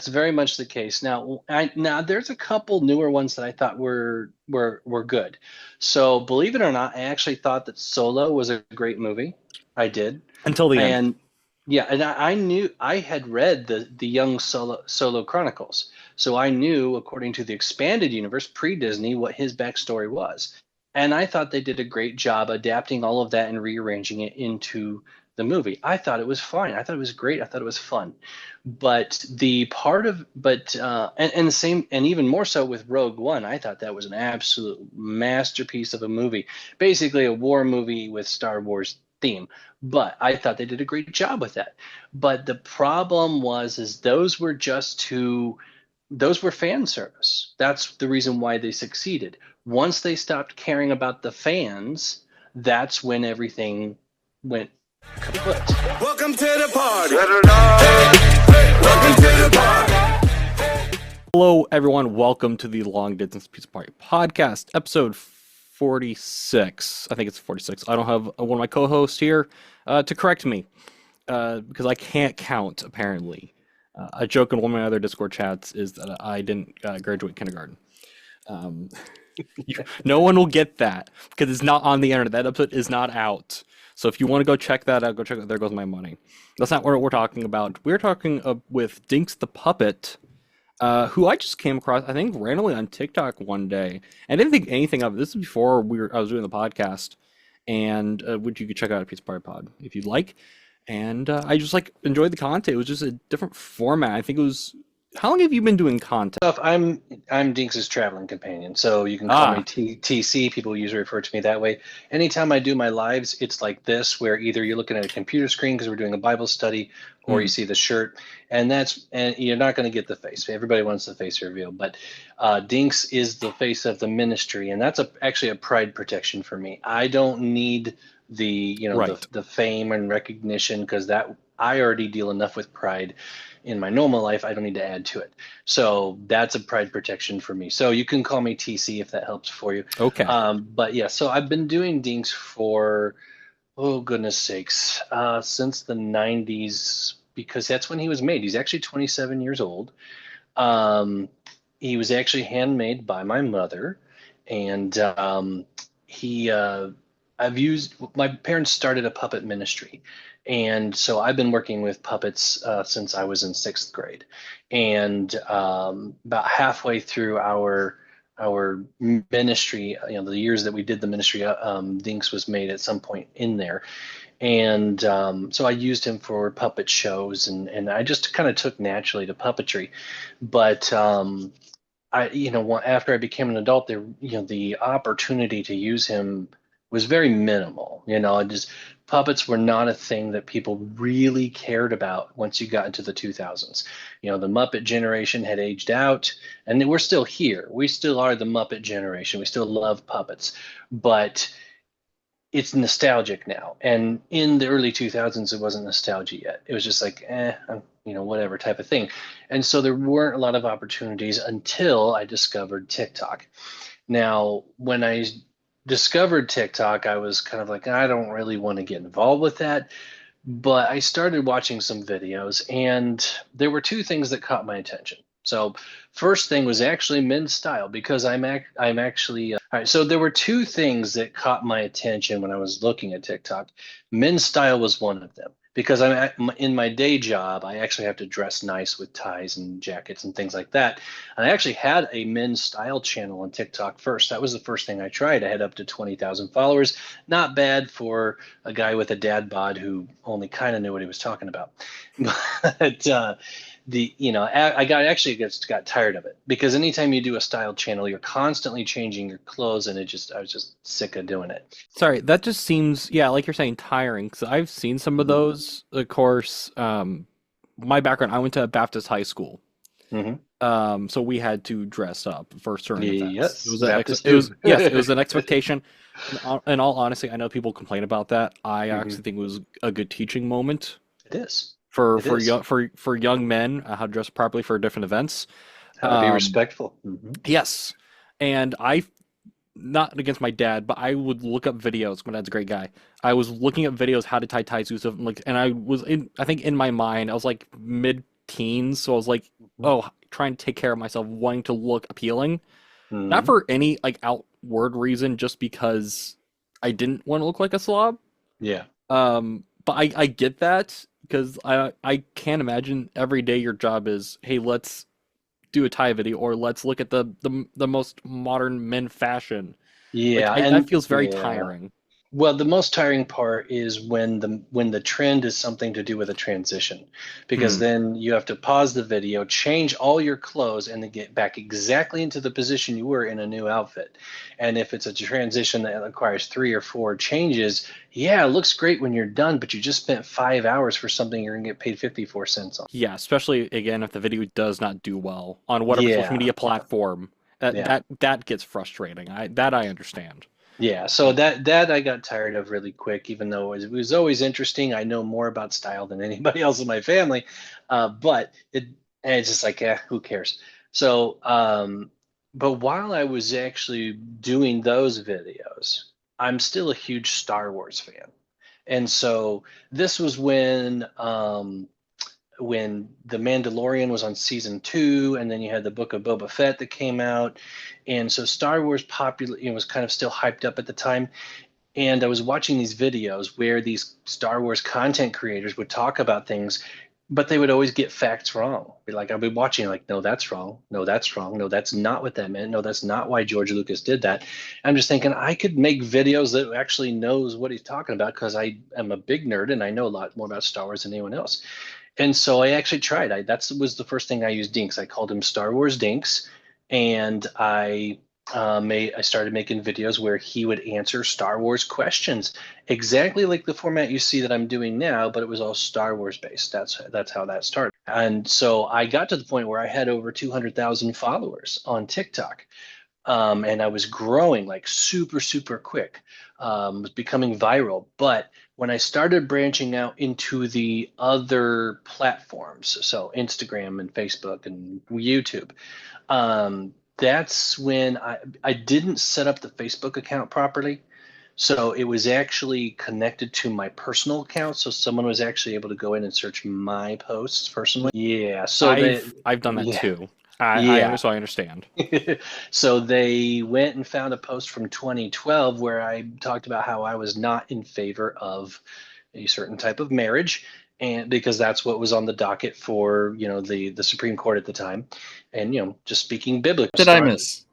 That's very much the case. Now there's a couple newer ones that I thought were good. So believe it or not, I actually thought that Solo was a great movie. I did, Until the end. and yeah, and I knew I had read the Young Solo Chronicles, so I knew according to the expanded universe pre Disney what his backstory was, and I thought they did a great job adapting all of that and rearranging it into the movie. I thought it was fine. I thought it was great. I thought it was fun. But the part of but and the same and even more so with Rogue One, I thought that was an absolute masterpiece of a movie. Basically a war movie with Star Wars theme. But I thought they did a great job with that. But the problem was is those were fan service. That's the reason why they succeeded. Once they stopped caring about the fans, that's when everything went kaput. Welcome to the party. Welcome to the party. Hello, everyone. Welcome to the Long Distance Pizza Party podcast, episode 46. I think it's 46. I don't have one of my co-hosts here to correct me because I can't count, apparently. A joke in one of my other Discord chats is that I didn't graduate kindergarten. No one will get that because it's not on the internet. That episode is not out. So if you want to go check that out, go check it. There goes my money. That's not what we're talking about. We're talking with Dinx the Puppet, who I just came across, I think, randomly on TikTok one day. I didn't think anything of it. This is before I was doing the podcast, and which you could check out at Pizza Party Pod if you'd like. And I just enjoyed the content. It was just a different format. I think it was. How long have you been doing content? I'm Dinx's traveling companion, so you can call me TC. People usually refer to me that way. Anytime I do my lives, it's like this, where either you're looking at a computer screen because we're doing a Bible study, or you see the shirt, and you're not going to get the face. Everybody wants the face reveal, but Dinx is the face of the ministry, and that's actually a pride protection for me. I don't need the fame and recognition because that I already deal enough with pride in my normal life. I don't need to add to it. So that's a pride protection for me. So you can call me TC if that helps for you. Okay. But yeah, so I've been doing Dinx for, oh goodness sakes, since the 90s, because that's when he was made. He's actually 27 years old. He was actually handmade by my mother, and my parents started a puppet ministry. And so I've been working with puppets since I was in 6th grade. And about halfway through our ministry, the years that we did the ministry, Dinx was made at some point in there. And so I used him for puppet shows, and I just kind of took naturally to puppetry. But after I became an adult, the opportunity to use him was very minimal. Puppets were not a thing that people really cared about once you got into the 2000s. The Muppet generation had aged out, and we're still here. We still are the Muppet generation. We still love puppets, but it's nostalgic now. And in the early 2000s, it wasn't nostalgia yet. It was just whatever type of thing. And so there weren't a lot of opportunities until I discovered TikTok. Now, when I discovered TikTok, I was kind of like, I don't really want to get involved with that. But I started watching some videos, and there were two things that caught my attention. So first thing was actually men's style, because I'm actually all right. So there were two things that caught my attention when I was looking at TikTok. Men's style was one of them, because in my day job, I actually have to dress nice with ties and jackets and things like that. And I actually had a men's style channel on TikTok first. That was the first thing I tried. I had up to 20,000 followers. Not bad for a guy with a dad bod who only kind of knew what he was talking about. But I got tired of it, because anytime you do a style channel, you're constantly changing your clothes, and I was just sick of doing it. Sorry, that just seems, like you're saying, tiring. Because I've seen some of those. Of course, my background, I went to Baptist high school. Mm-hmm. So we had to dress up for certain events. Yes, it was an expectation. In all honesty, I know people complain about that. I actually think it was a good teaching moment. It is. For young men, how to dress properly for different events, how to be respectful. Mm-hmm. Yes, and not against my dad, but I would look up videos. My dad's a great guy. I was looking at videos how to tie ties to stuff, and I think in my mind, I was like mid teens, so I was like, oh, trying to take care of myself, wanting to look appealing. Not Mhm. for any like outward reason, just because I didn't want to look like a slob. Yeah. But I get that because I can't imagine every day your job is, hey, let's do a tie video or let's look at the most modern men fashion. Like Yeah, that and feels very yeah. tiring. Well, the most tiring part is when the trend is something to do with a transition, because Hmm. then you have to pause the video, change all your clothes, and then get back exactly into the position you were in a new outfit. And if it's a transition that requires 3 or 4 changes, yeah, it looks great when you're done, but you just spent 5 hours for something you're gonna get paid 54 cents on. Yeah, especially again if the video does not do well on whatever social Yeah, media platform. That yeah. that that gets frustrating. I understand. Yeah, so that I got tired of really quick, even though it was always interesting. I know more about style than anybody else in my family, but it's just like, who cares? So, but while I was actually doing those videos, I'm still a huge Star Wars fan, and so this was when The Mandalorian was on season 2, and then you had the Book of Boba Fett that came out, and so Star Wars popular, was kind of still hyped up at the time. And I was watching these videos where these Star Wars content creators would talk about things, but they would always get facts wrong. Like I'd be watching, like, no, that's wrong. No, that's wrong. No, that's not what that meant. No, that's not why George Lucas did that. I'm just thinking I could make videos that actually knows what he's talking about because I am a big nerd and I know a lot more about Star Wars than anyone else. And so I actually tried. That was the first thing I used Dinx. I called him Star Wars Dinx, and I started making videos where he would answer Star Wars questions, exactly like the format you see that I'm doing now, but it was all Star Wars based. That's how that started. And so I got to the point where I had over 200,000 followers on TikTok, and I was growing like super, super quick. Was becoming viral. But when I started branching out into the other platforms, so Instagram and Facebook and YouTube, that's when I didn't set up the Facebook account properly. So it was actually connected to my personal account. So someone was actually able to go in and search my posts personally. Yeah. So I've done that yeah, too. yeah. So I understand. So they went and found a post from 2012 where I talked about how I was not in favor of a certain type of marriage, and because that's what was on the docket for the Supreme Court at the time, and just speaking biblically. Did I miss?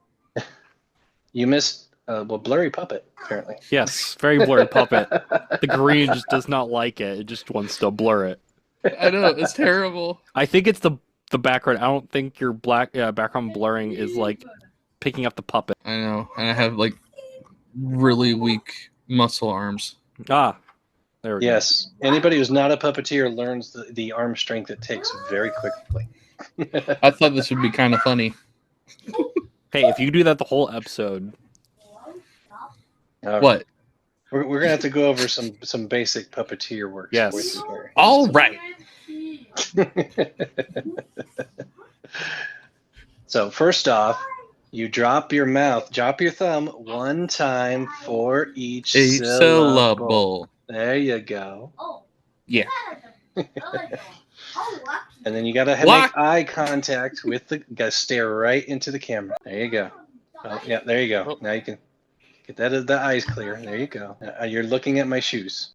You missed well, blurry puppet apparently. Yes, very blurry puppet. The green just does not like it. It just wants to blur it. I know, it's terrible. I think it's the background. I don't think your black background blurring is like picking up the puppet. I know, and I have like really weak muscle arms. Ah, there we go. Yes, anybody who's not a puppeteer learns the arm strength it takes very quickly. I thought this would be kind of funny. Hey, if you do that the whole episode, What? We're gonna have to go over some basic puppeteer work. Yes. All right. So first off, you drop your thumb one time for each syllable. There you go. Yeah. And then you gotta Lock. make eye contact with gotta stare right into the camera. There you go. Oh, yeah, there you go. Now you can get the eyes clear. There you go. You're looking at my shoes.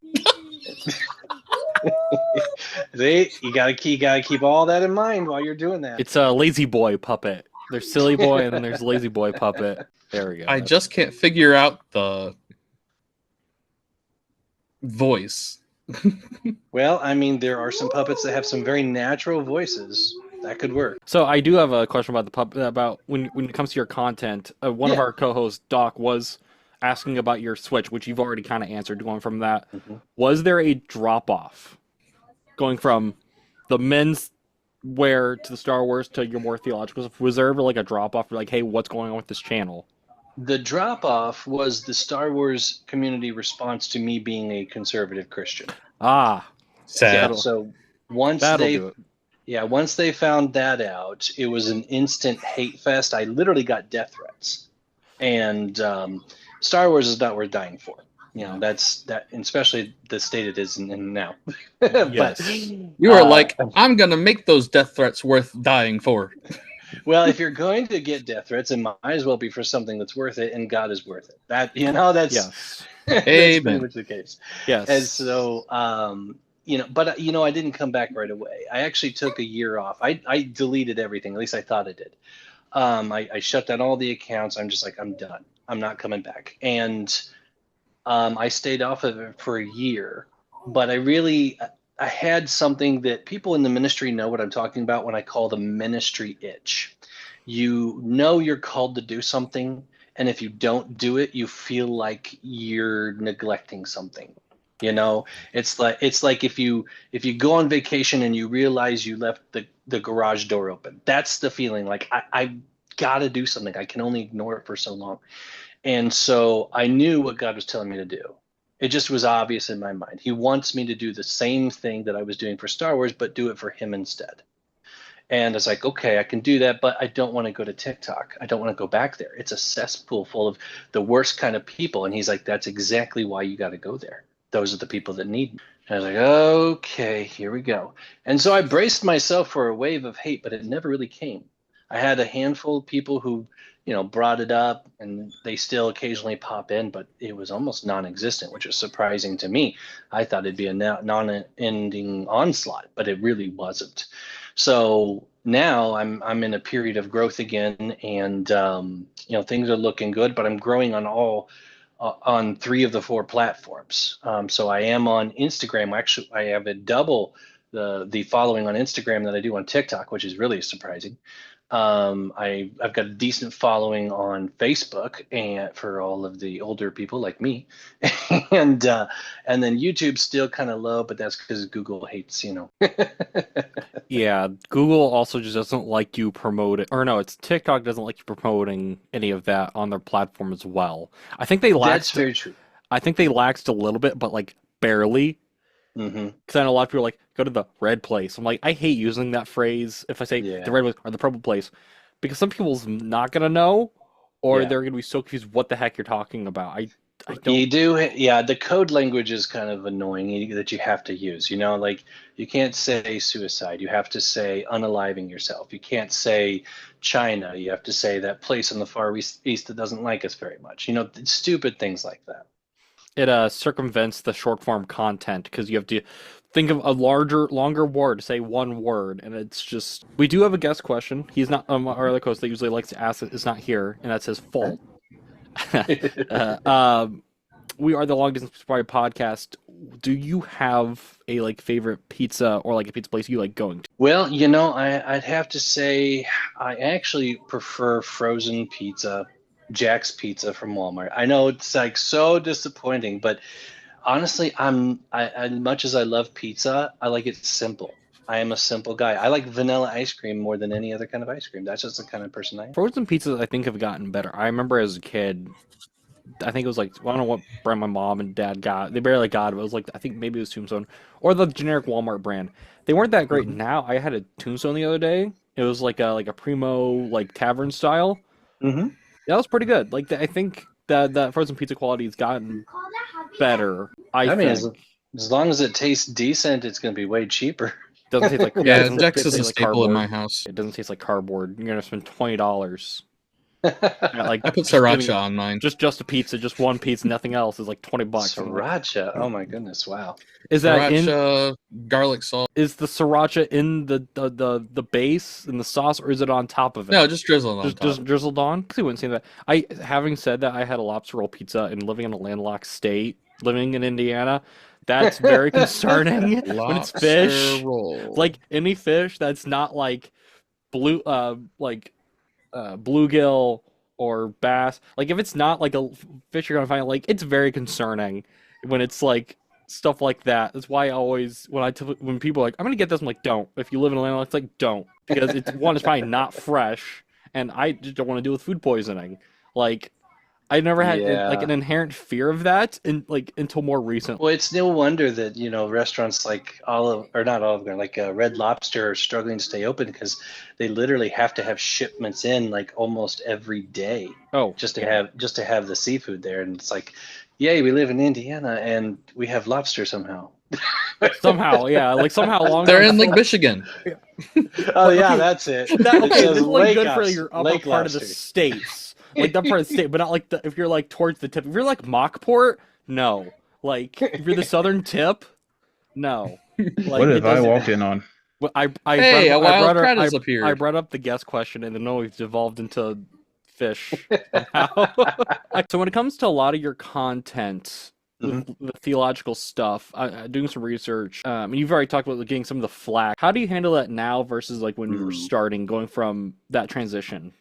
See, you gotta keep all that in mind while you're doing that. it's a lazy boy puppet. There's silly boy and then there's lazy boy puppet. There we go. I just can't figure out the voice. Well, I mean, there are some puppets that have some very natural voices. That could work. So I do have a question about the puppet. About when it comes to your content. One of our co-hosts, Dawk, was asking about your Switch, which you've already kind of answered. Going from that, was there a drop off going from the men's wear to the Star Wars to your more theological stuff? Was there ever like a drop off? Like, hey, what's going on with this channel? The drop off was the Star Wars community response to me being a conservative Christian. Ah, Sad. Yeah, so once that'll do it. once they found that out, it was an instant hate fest. I literally got death threats, and Star Wars is not worth dying for. that's that, and especially the state it is in now. Yes. You were like, I'm going to make those death threats worth dying for. Well, if you're going to get death threats, it might as well be for something that's worth it, and God is worth it. That's Yes. that's pretty Amen. much the case. Yes. And so, but I didn't come back right away. I actually took a year off. I deleted everything. At least I thought I did. I shut down all the accounts. I'm just like, I'm done. I'm not coming back. And I stayed off of it for a year, but I had something that people in the ministry know what I'm talking about when I call the ministry itch. You know you're called to do something, and if you don't do it, you feel like you're neglecting something. It's like if you go on vacation and you realize you left the garage door open. That's the feeling. Like I got to do something. I can only ignore it for so long. And so I knew what God was telling me to do. It just was obvious in my mind. He wants me to do the same thing that I was doing for Star Wars, but do it for him instead. And I was like, okay, I can do that, but I don't want to go to TikTok. I don't want to go back there. It's a cesspool full of the worst kind of people. And he's like, that's exactly why you got to go there. Those are the people that need me. And I was like, okay, here we go. And so I braced myself for a wave of hate, but it never really came. I had a handful of people who brought it up, and they still occasionally pop in, but it was almost non-existent, which was surprising to me. I thought it'd be a non-ending onslaught, but it really wasn't. So now I'm in a period of growth again, and things are looking good, but I'm growing on 3 of the 4 platforms. So I am on Instagram. Actually, I have a double the following on Instagram that I do on TikTok, which is really surprising. I've got a decent following on Facebook, and for all of the older people like me, and then YouTube's still kind of low, but that's because Google hates. Yeah, Google also just doesn't like you promoting, or no, it's TikTok doesn't like you promoting any of that on their platform as well. I think they That's laxed. very true. I think they laxed a little bit, but like barely. Mm-hmm. Because I know a lot of people are like, go to the red place. I'm like, I hate using that phrase if I say the red place or the purple place, because some people's not gonna know, or they're gonna be so confused what the heck you're talking about. I don't. You do, yeah. The code language is kind of annoying that you have to use. Like you can't say suicide. You have to say unaliving yourself. You can't say China. You have to say that place in the far east that doesn't like us very much. Stupid things like that. It circumvents the short form content because you have to think of a longer word to say one word, and it's just. We do have a guest question. He's not our other host that usually likes to ask it is not here, and that's his fault. We are the Long Distance Party podcast. Do you have a favorite pizza or a pizza place you like going to? Well, I'd have to say I actually prefer frozen pizza. Jack's Pizza from Walmart. I know it's so disappointing, but honestly, as much as I love pizza, I like it simple. I am a simple guy. I like vanilla ice cream more than any other kind of ice cream. That's just the kind of person I am. Frozen pizzas, I think, have gotten better. I remember as a kid, I think it was I don't know what brand my mom and dad got. They barely got it. It was I think maybe it was Tombstone or the generic Walmart brand. They weren't that great. Now I had a Tombstone the other day. It was like a primo tavern style. Mm-hmm. That was pretty good. I think that frozen pizza quality has gotten better. I mean, think. as long as it tastes decent, it's going to be way cheaper. Doesn't taste like Jack's is a staple in my house. It doesn't taste like cardboard. You're gonna spend $20. I put sriracha on mine. Just a pizza, just one pizza, nothing else is $20. Sriracha. Oh my goodness! Wow. Is that sriracha, garlic salt? Is the sriracha in the base in the sauce, or is it on top of it? No, just drizzled on top. Just drizzled on. I wouldn't say that. Having said that, I had a lobster roll pizza and living in a landlocked state, living in Indiana. That's very concerning when it's fish. Roll. Any fish that's not blue, bluegill or bass. If it's not a fish you're gonna find, it's very concerning when it's stuff like that. That's why I always when people are I'm gonna get this, I'm don't. If you live in a land, it's don't, because it's probably not fresh, and I just don't want to deal with food poisoning. I never had an inherent fear of that until more recently. Well, it's no wonder that restaurants like Red Lobster are struggling to stay open, because they literally have to have shipments in almost every day. Oh, just to have the seafood there, and it's yay, we live in Indiana and we have lobster somehow. Somehow, yeah, like somehow Long They're John in Lake Silver. Michigan. Oh Like, yeah, okay, that's it. that It okay, says it's like lake good for your upper lake part of the lobster. states, like that part of the state, but not like if you're like towards the tip. If you're like Mockport, no. Like if you're the southern tip, no. Like What it have I doesn't. walked in on? Well, I Hey, a wild brought crad has I appeared. brought up the guest question, and then we've devolved into fish somehow. So when it comes to a lot of your content, with the theological stuff, doing some research, you've already talked about getting some of the flack. How do you handle that now versus like when you were starting, going from that transition?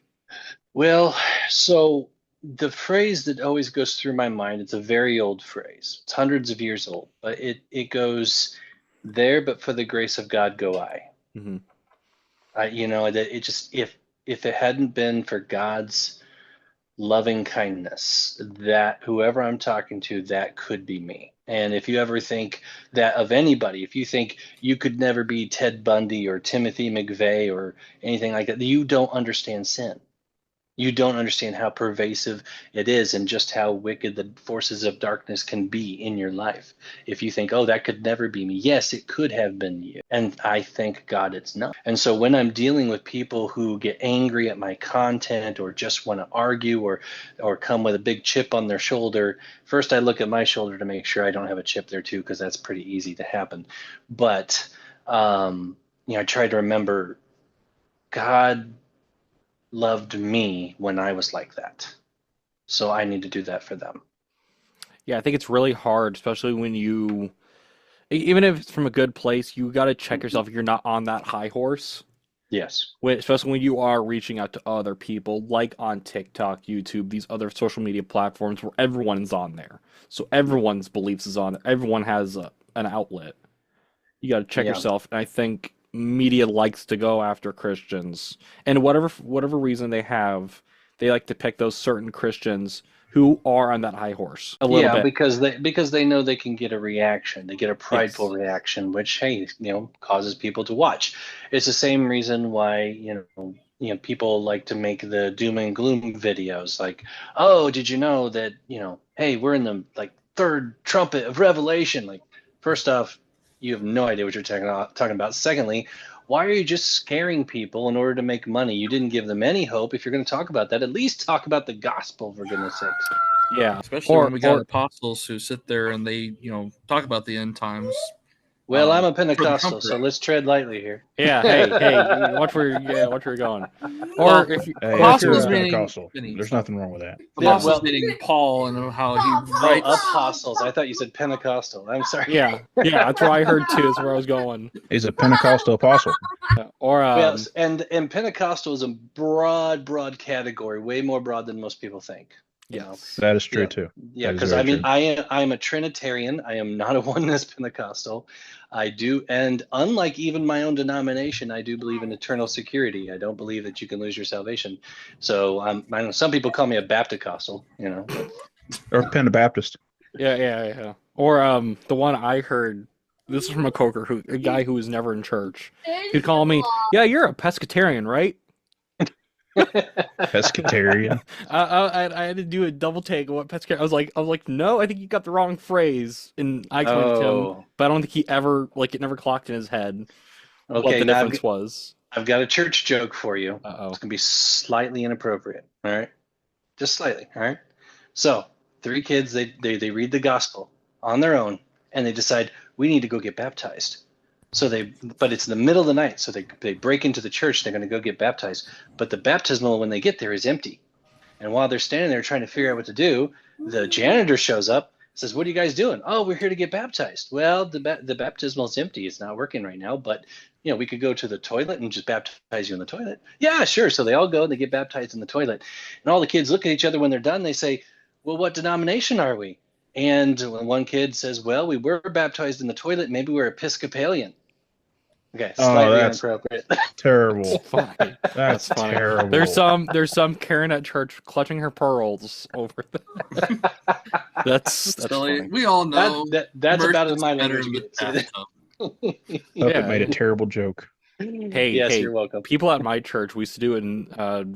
Well, so the phrase that always goes through my mind, it's a very old phrase. It's hundreds of years old, but it goes, there, but for the grace of God go I. Mm-hmm. That it just, if it hadn't been for God's loving kindness, that whoever I'm talking to, that could be me. And if you ever think that of anybody, if you think you could never be Ted Bundy or Timothy McVeigh or anything like that, you don't understand sin. You don't understand how pervasive it is and just how wicked the forces of darkness can be in your life. If you think, oh, that could never be me. Yes, it could have been you. And I thank God it's not. And so when I'm dealing with people who get angry at my content or just want to argue or come with a big chip on their shoulder, first I look at my shoulder to make sure I don't have a chip there too, because that's pretty easy to happen. But, I try to remember God loved me when I was like that. So I need to do that for them. Yeah, I think it's really hard, especially when even if it's from a good place, you got to check yourself if you're not on that high horse. Yes. Especially when you are reaching out to other people, like on TikTok, YouTube, these other social media platforms where everyone's on there. So everyone's beliefs is on there. Everyone has an outlet. You got to check yourself. And I think media likes to go after Christians, and whatever reason they have, they like to pick those certain Christians who are on that high horse a little bit. because they know they can get a reaction. They get a prideful reaction, which causes people to watch. It's the same reason why people like to make the doom and gloom videos, like, oh, did you know that hey, we're in the third trumpet of Revelation. Like, first off, you have no idea what you're talking about. Secondly, why are you just scaring people in order to make money? You didn't give them any hope. If you're going to talk about that, at least talk about the gospel, for goodness sakes. Yeah. Especially when we got apostles who sit there and they, talk about the end times. Well, I'm a Pentecostal, so let's tread lightly here. Yeah, hey, watch where you're going. Or if apostles you're meaning Pentecostal, there's nothing wrong with that. Apostles meaning Paul and how he writes. Apostles. I thought you said Pentecostal. I'm sorry. Yeah, that's what I heard too. That's where I was going. He's a Pentecostal apostle. Or yes, and Pentecostal is a broad category, way more broad than most people think. Yes, that is true too. Yeah, because I am a Trinitarian. I am not a oneness Pentecostal. I do, and unlike even my own denomination, I do believe in eternal security. I don't believe that you can lose your salvation. So I know some people call me a Baptist-costal, or Pentabaptist. Yeah. Or the one I heard. This is from a guy who was never in church. He'd call me, "Yeah, you're a pescatarian, right?" Pescatarian. I had to do a double take of what pescatarian. I was like, no, I think you got the wrong phrase. And I explained to him, but I don't think he ever it never clocked in his head what the difference was. I've got a church joke for you. Uh-oh. It's gonna be slightly inappropriate. All right, just slightly. All right. So 3 kids, they read the gospel on their own, and they decide we need to go get baptized. But it's in the middle of the night, so they break into the church. They're going to go get baptized, but the baptismal when they get there is empty. And while they're standing there trying to figure out what to do, the janitor shows up, says, "What are you guys doing?" "Oh, we're here to get baptized." "Well, the baptismal is empty. It's not working right now, but we could go to the toilet and just baptize you in the toilet." "Yeah, sure." So they all go and they get baptized in the toilet, and all the kids look at each other when they're done. They say, "Well, what denomination are we?" And one kid says, "Well, we were baptized in the toilet. Maybe we're Episcopalian." Okay, slightly inappropriate. Terrible. That's funny. Terrible. There's some Karen at church clutching her pearls over there. That's silly. Funny. We all know that's about as my language in the gets. bathtub. Puppet made a terrible joke. Hey, Yes, hey, you're welcome. people at my church, we used to do it in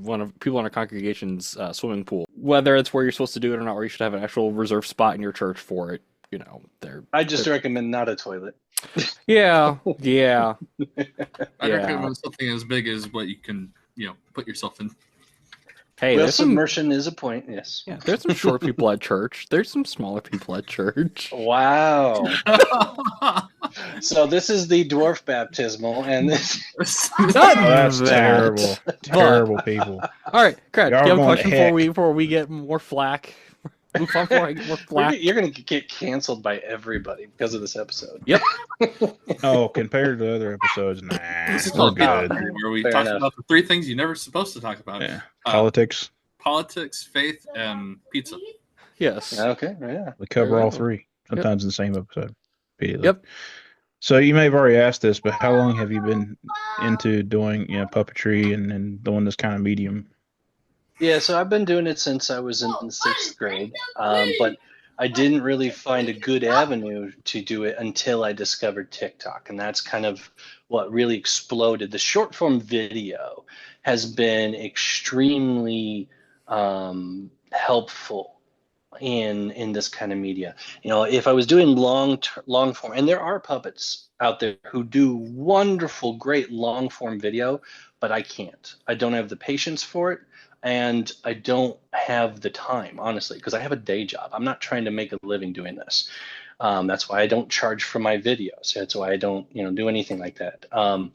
one of people in our congregation's swimming pool. Whether it's where you're supposed to do it or not, or you should have an actual reserved spot in your church for it. I They're just recommend not a toilet. yeah, yeah, I'd yeah. recommend something as big as what you can, put yourself in. Hey, Well, there's some submersion is a point, yes. yeah, there's some short people at church. There's some smaller people at church. Wow. So this is the dwarf baptismal, and this. Not Oh, that's that, terrible. but- Terrible people. All right, Crad, Y'all do you have a going to question heck. before we get more flack? Move on before I get more flack. You're going to get canceled by everybody because of this episode. Yep. Oh, compared to other episodes, nah, This is we're called good. where we Fair talk enough. about the three things you're never supposed to talk about: Yeah. Politics, politics, faith, and pizza. Yes. Okay, yeah. we cover Very all well. three, sometimes in the same episode. Repeatedly. Yep. So you may have already asked this, but how long have you been into doing, puppetry and doing this kind of medium? Yeah, so I've been doing it since I was in 6th grade, but I didn't really find a good avenue to do it until I discovered TikTok, and that's kind of what really exploded. The short form video has been extremely helpful in this kind of media. If I was doing long form, and there are puppets out there who do wonderful, great long form video, but I can't. I don't have the patience for it. And I don't have the time, honestly, because I have a day job. I'm not trying to make a living doing this. That's why I don't charge for my videos. That's why I don't, do anything like that. I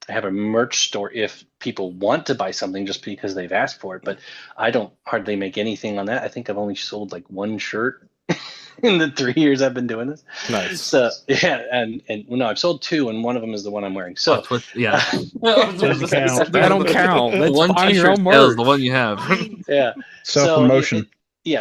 have a merch store if people want to buy something just because they've asked for it, but I don't hardly make anything on that. I think I've only sold like one shirt in the 3 years I've been doing this. Nice. So yeah, and no, I've sold two, and one of them is the one I'm wearing. So Yeah. Doesn't count. That don't count. That's One buying your t-shirt own sales, merch. the one you have. yeah. Self-promotion.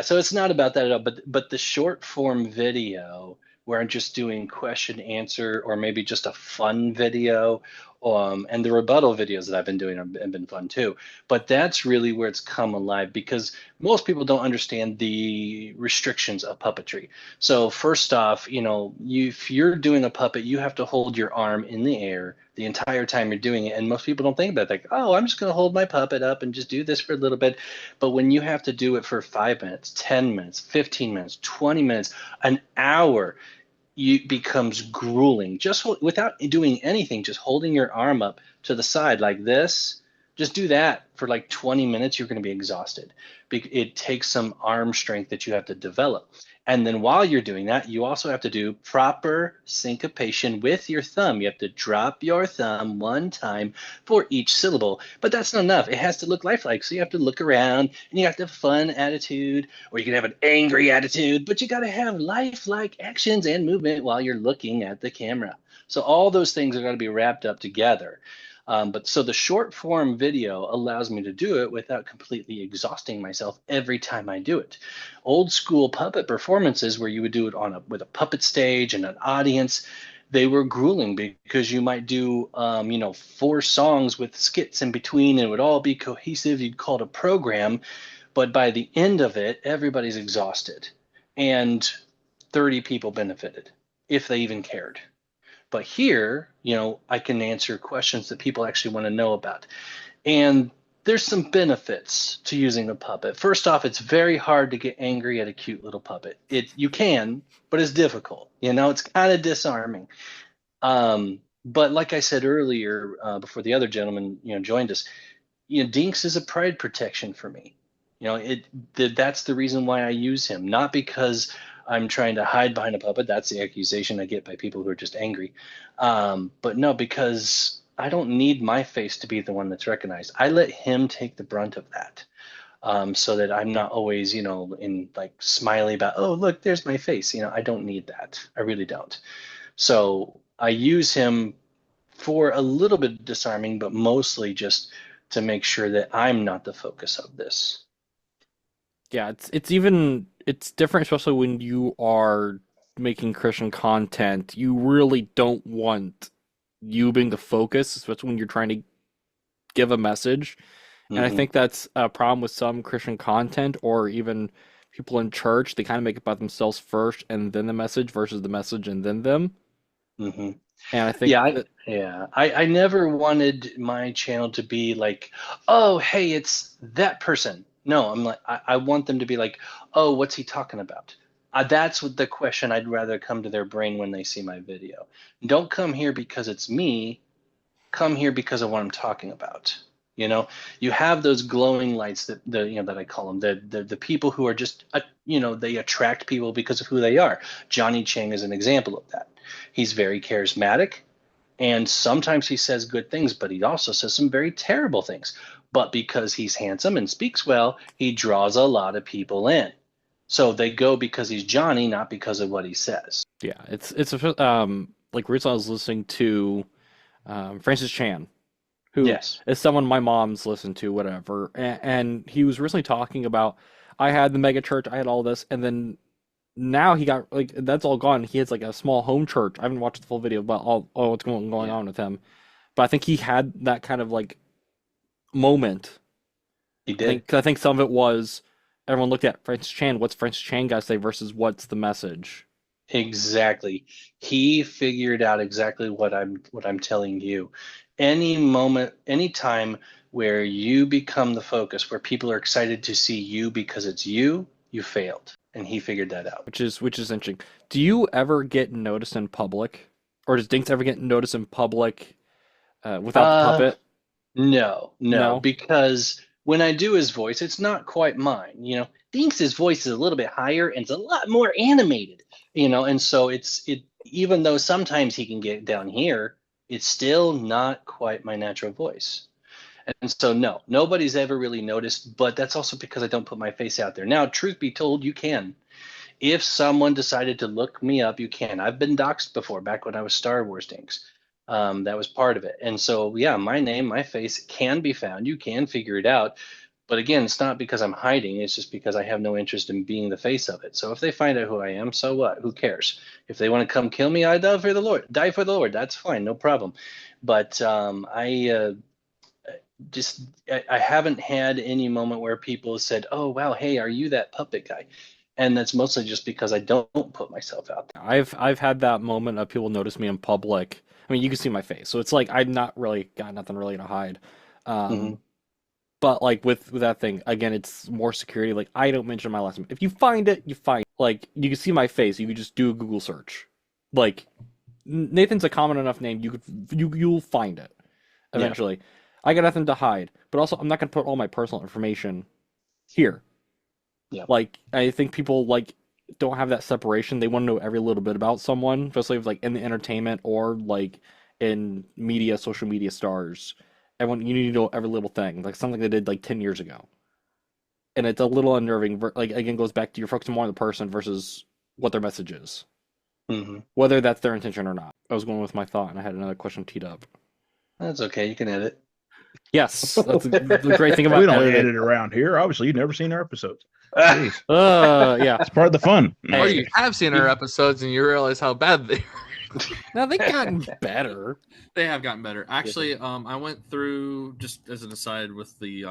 So it's not about that at all. But the short form video where I'm just doing question answer or maybe just a fun video, and the rebuttal videos that I've been doing have been fun too. But that's really where it's come alive because most people don't understand the restrictions of puppetry. So first off, if you're doing a puppet, you have to hold your arm in the air the entire time you're doing it. And most people don't think about it. Like, oh, I'm just going to hold my puppet up and just do this for a little bit. But when you have to do it for 5 minutes, 10 minutes, 15 minutes, 20 minutes, an hour, it becomes grueling. Just without doing anything, just holding your arm up to the side like this, just do that for like 20 minutes. You're going to be exhausted. It takes some arm strength that you have to develop. And then while you're doing that, you also have to do proper syncopation with your thumb. You have to drop your thumb one time for each syllable. But that's not enough. It has to look lifelike. So you have to look around and you have to have a fun attitude, or you can have an angry attitude, but you got to have lifelike actions and movement while you're looking at the camera. So all those things are going to be wrapped up together. But so the short form video allows me to do it without completely exhausting myself every time I do it. Old school puppet performances where you would do it with a puppet stage and an audience, they were grueling because you might do 4 songs with skits in between and it would all be cohesive. You'd call it a program, but by the end of it, everybody's exhausted and 30 people benefited if they even cared. But here, I can answer questions that people actually want to know about. And there's some benefits to using a puppet. First off, it's very hard to get angry at a cute little puppet. You can, but it's difficult. It's kind of disarming. But like I said earlier, before the other gentleman, joined us, Dinx is a pride protection for me. That's the reason why I use him, not because I'm trying to hide behind a puppet. That's the accusation I get by people who are just angry. But no, because I don't need my face to be the one that's recognized. I let him take the brunt of that, so that I'm not always, in like smiley about, oh, look, there's my face. I don't need that. I really don't. So I use him for a little bit of disarming, but mostly just to make sure that I'm not the focus of this. Yeah, it's different, especially when you are making Christian content. You really don't want you being the focus, especially when you're trying to give a message. And I think that's a problem with some Christian content, or even people in church. They kind of make it about themselves first and then the message versus the message and then them. And I think I never wanted my channel to be like, oh, hey, it's that person. No, I'm like, I want them to be like, oh, what's he talking about? That's what the question I'd rather come to their brain when they see my video. Don't come here because it's me. Come here because of what I'm talking about. You know, you have those glowing lights that I call them, the people who are just they attract people because of who they are. Johnny Chang is an example of that. He's very charismatic, and sometimes he says good things, but he also says some very terrible things. But because he's handsome and speaks well, he draws a lot of people in. So they go because he's Johnny, not because of what he says. Yeah, it's like recently I was listening to Francis Chan, who is someone my mom's listened to, whatever, and he was recently talking about, I had the mega church, I had all this, and then now he got, like, that's all gone. He has like a small home church. I haven't watched the full video about all what's going on with him, but I think he had that kind of like moment. He did. I think some of it was everyone looked at Francis Chan. What's Francis Chan got to say versus what's the message? Exactly. He figured out exactly what I'm telling you. Any moment, any time where you become the focus, where people are excited to see you because it's you, you failed. And he figured that out. Which is interesting. Do you ever get noticed in public? Or does Dinx ever get noticed in public without the puppet? No, because when I do his voice, it's not quite mine. You know, Dinx's voice is a little bit higher and it's a lot more animated. You know, and so it even though sometimes he can get down here, it's still not quite my natural voice. And so no, nobody's ever really noticed, but that's also because I don't put my face out there. Now, truth be told, you can. If someone decided to look me up, you can. I've been doxxed before, back when I was Star Wars Dinx. That was part of it. And so, yeah, my name, my face can be found. You can figure it out. But again, it's not because I'm hiding. It's just because I have no interest in being the face of it. So if they find out who I am, so what? Who cares? If they want to come kill me, I die for the Lord. Die for the Lord. That's fine. No problem. But I haven't had any moment where people said, oh, wow, hey, are you that puppet guy? And that's mostly just because I don't put myself out there. I've had that moment of people notice me in public. I mean, you can see my face. So it's like I've not really got nothing really to hide. But like with that thing, again, it's more security. Like I don't mention my last name. If you find it, you find it. Like you can see my face. You could just do a Google search. Like Nathan's a common enough name. You'll find it eventually. Yeah. I got nothing to hide, but also I'm not gonna put all my personal information here. Yeah. Like I think people like don't have that separation. They want to know every little bit about someone, especially if, like in the entertainment or like in media, social media stars. Everyone, you need to know every little thing, like something they did like 10 years ago. And it's a little unnerving. Like again, goes back to you're focusing more on the person versus what their message is, whether that's their intention or not. I was going with my thought, and I had another question teed up. That's okay. You can edit. Yes, that's the great thing about we don't edit around here. Obviously, you've never seen our episodes. Yeah, it's part of the fun. Or you have seen our episodes and you realize how bad they are. Now they've gotten better. They have gotten better. Actually, I went through, just as an aside, with the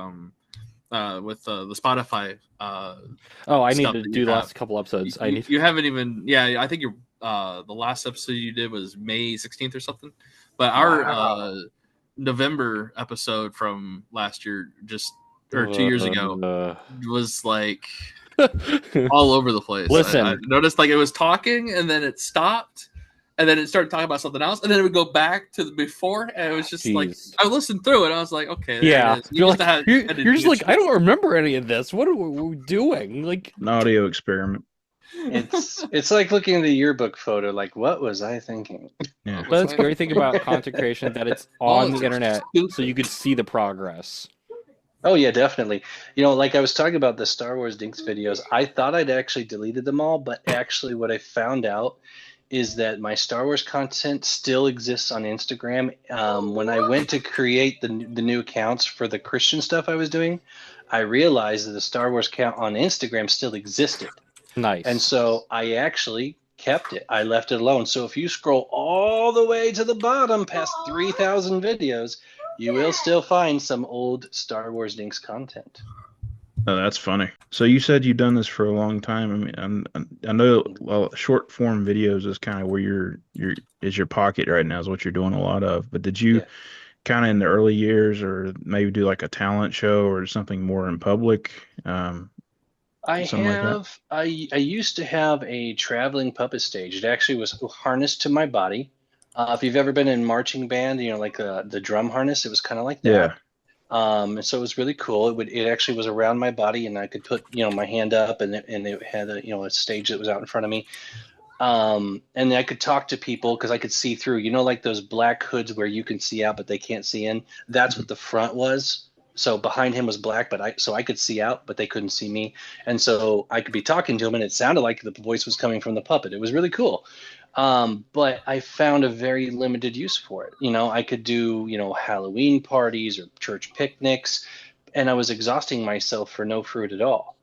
Spotify. I need to do the last couple episodes. You haven't even. Yeah, I think the last episode you did was May 16th or something. But our November episode from last year, or 2 years ago, was like all over the place. Listen, I noticed like it was talking and then it stopped. And then it started talking about something else, and then it would go back to the before, and it was just like I listened through it. And I was like, okay, yeah. You're just like I don't remember any of this. What are we doing? Like an audio experiment. It's like looking at the yearbook photo. Like, what was I thinking? Yeah. But that's the great thing about content creation, that it's on the internet, so you could see the progress. Oh yeah, definitely. You know, like I was talking about the Star Wars Dinx videos. I thought I'd actually deleted them all, but actually, what I found out is that my Star Wars content still exists on Instagram. When I went to create the new accounts for the Christian stuff I was doing, I realized that the Star Wars account on Instagram still existed. Nice. And so I actually kept it. I left it alone. So if you scroll all the way to the bottom past 3,000 videos, you will still find some old Star Wars Dinx content. Oh, that's funny. So you said you've done this for a long time. I mean, I know short form videos is kind of where your pocket right now is what you're doing a lot of. But did you Yeah. kind of in the early years, or maybe do like a talent show or something more in public, something like that? I used to have a traveling puppet stage. It actually was harnessed to my body. If you've ever been in marching band, like the drum harness, it was kind of like that. Yeah. And so it was really cool. It actually was around my body, and I could put my hand up, and it had a stage that was out in front of me. And I could talk to people because I could see through. Like those black hoods where you can see out but they can't see in. That's what the front was. So behind him was black, but I could see out, but they couldn't see me, and so I could be talking to him, and it sounded like the voice was coming from the puppet. It was really cool. But I found a very limited use for it. I could do Halloween parties or church picnics, and I was exhausting myself for no fruit at all.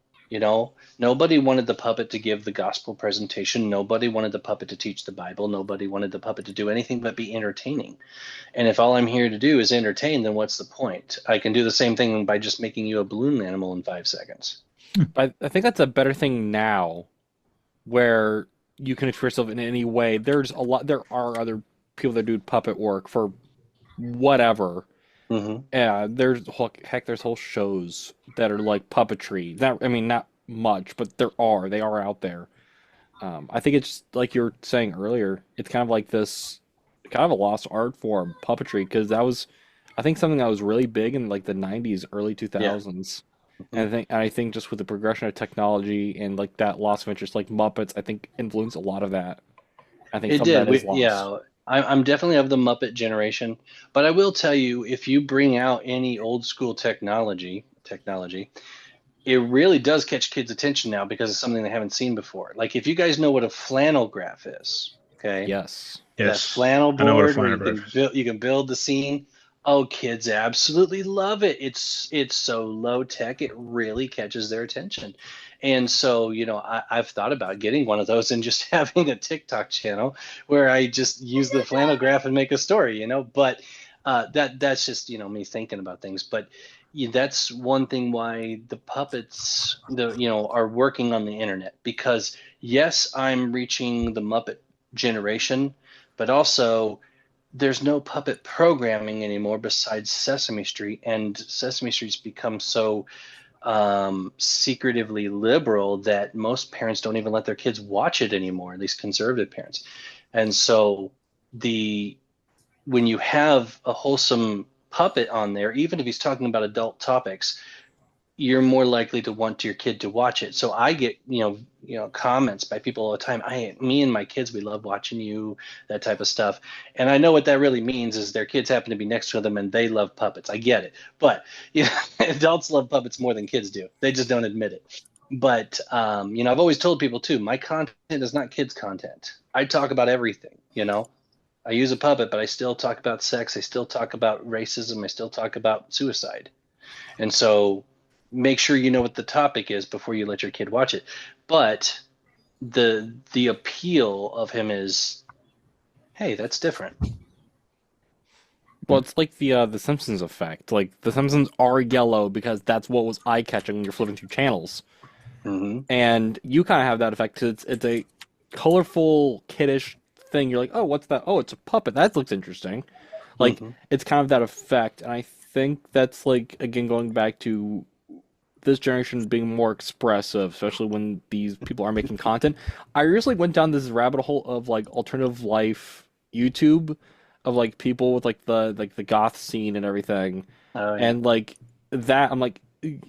Nobody wanted the puppet to give the gospel presentation. Nobody wanted the puppet to teach the Bible. Nobody wanted the puppet to do anything but be entertaining. And if all I'm here to do is entertain, then what's the point? I can do the same thing by just making you a balloon animal in 5 seconds. I think that's a better thing now, where you can express yourself in any way. There are other people that do puppet work for whatever. Mm-hmm. Yeah, there's whole shows that are like puppetry. Not much, but they are out there. I think it's like you were saying earlier. It's kind of like this, kind of a lost art form, puppetry, because that was, I think, something that was really big in like the '90s, early Yeah. 2000s. Mm-hmm. And I think just with the progression of technology and like that loss of interest, like Muppets, I think influenced a lot of that. I think It some of did. that is lost. Yeah, I'm definitely of the Muppet generation, but I will tell you, if you bring out any old school technology, it really does catch kids' attention now because it's something they haven't seen before. Like if you guys know what a flannel graph is, okay? Yes. That Yes. flannel I know what a board where flannel you can graph is. build the scene. Oh, kids absolutely love it. It's so low tech, it really catches their attention. And so, I've thought about getting one of those and just having a TikTok channel where I just use the flannel graph and make a story. But that's just me thinking about things. But yeah, that's one thing why the puppets are working on the internet, because yes, I'm reaching the Muppet generation, but also there's no puppet programming anymore besides Sesame Street, and Sesame Street's become so secretively liberal that most parents don't even let their kids watch it anymore, at least conservative parents. And so the when you have a wholesome puppet on there, even if he's talking about adult topics, you're more likely to want your kid to watch it. So I get, comments by people all the time. Me and my kids, we love watching you, that type of stuff. And I know what that really means is their kids happen to be next to them and they love puppets. I get it. But, adults love puppets more than kids do. They just don't admit it. But, I've always told people too, my content is not kids content. I talk about everything. I use a puppet, but I still talk about sex. I still talk about racism. I still talk about suicide. And so make sure you know what the topic is before you let your kid watch it. But the appeal of him is, hey, that's different. Well, it's like the Simpsons effect. Like the Simpsons are yellow because that's what was eye catching when you're flipping through channels, Mm-hmm. and you kind of have that effect because it's a colorful, kiddish thing. You're like, oh, what's that? Oh, it's a puppet. That looks interesting. Like Mm-hmm. it's kind of that effect, and I think that's like again going back to this generation being more expressive, especially when these people are making content. I recently went down this rabbit hole of like alternative life YouTube of like people with like the goth scene and everything. Oh yeah. And like that I'm like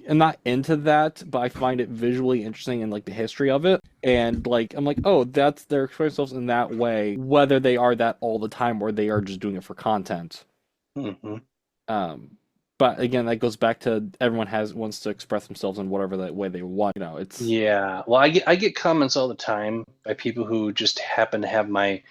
I'm not into that, but I find it visually interesting and like the history of it. And like I'm like, oh, that's they're expressing themselves in that way, whether they are that all the time or they are just doing it for content. Mm-hmm. Um, but again, that goes back to everyone wants to express themselves in whatever that way they want. It's Yeah. Well, I get comments all the time by people who just happen to have my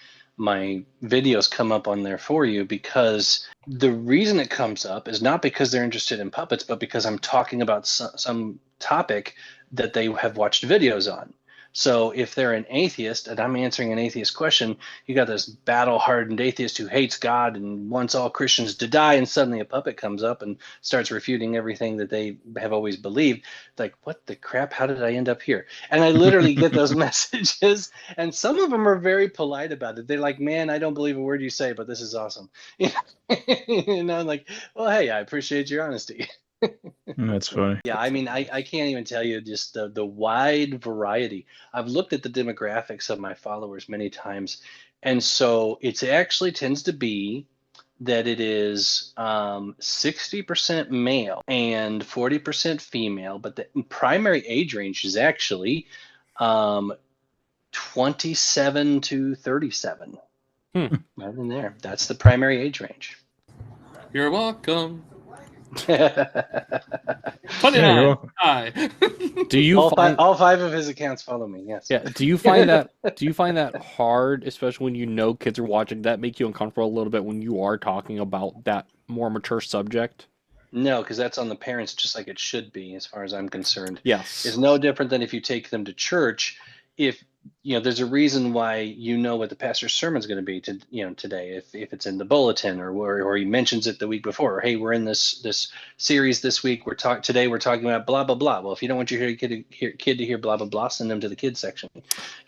videos come up on there for you, because the reason it comes up is not because they're interested in puppets, but because I'm talking about some topic that they have watched videos on. So if they're an atheist and I'm answering an atheist question, you got this battle-hardened atheist who hates God and wants all Christians to die, and suddenly a puppet comes up and starts refuting everything that they have always believed. Like, what the crap? How did I end up here? And I literally get those messages, and some of them are very polite about it. They're like, man, I don't believe a word you say, but this is awesome. And I'm like, well, hey, I appreciate your honesty. That's funny. Yeah, I mean, I can't even tell you just the wide variety. I've looked at the demographics of my followers many times, and so it actually tends to be that it is 60% male and 40% female, but the primary age range is actually 27 to 37. Right in there. That's the primary age range. You're welcome. Yeah, 29. you're welcome. Hi. Do you all five of his accounts follow me? Yes. Yeah. Do you find that hard, especially when you know kids are watching? That make you uncomfortable a little bit when you are talking about that more mature subject? No, because that's on the parents, just like it should be, as far as I'm concerned. Yes. It's no different than if you take them to church. If there's a reason why what the pastor's sermon is going to be today. If it's in the bulletin or he mentions it the week before, or hey, we're in this series this week. Today we're talking about blah blah blah. Well, if you don't want your kid to hear blah blah blah, send them to the kids section.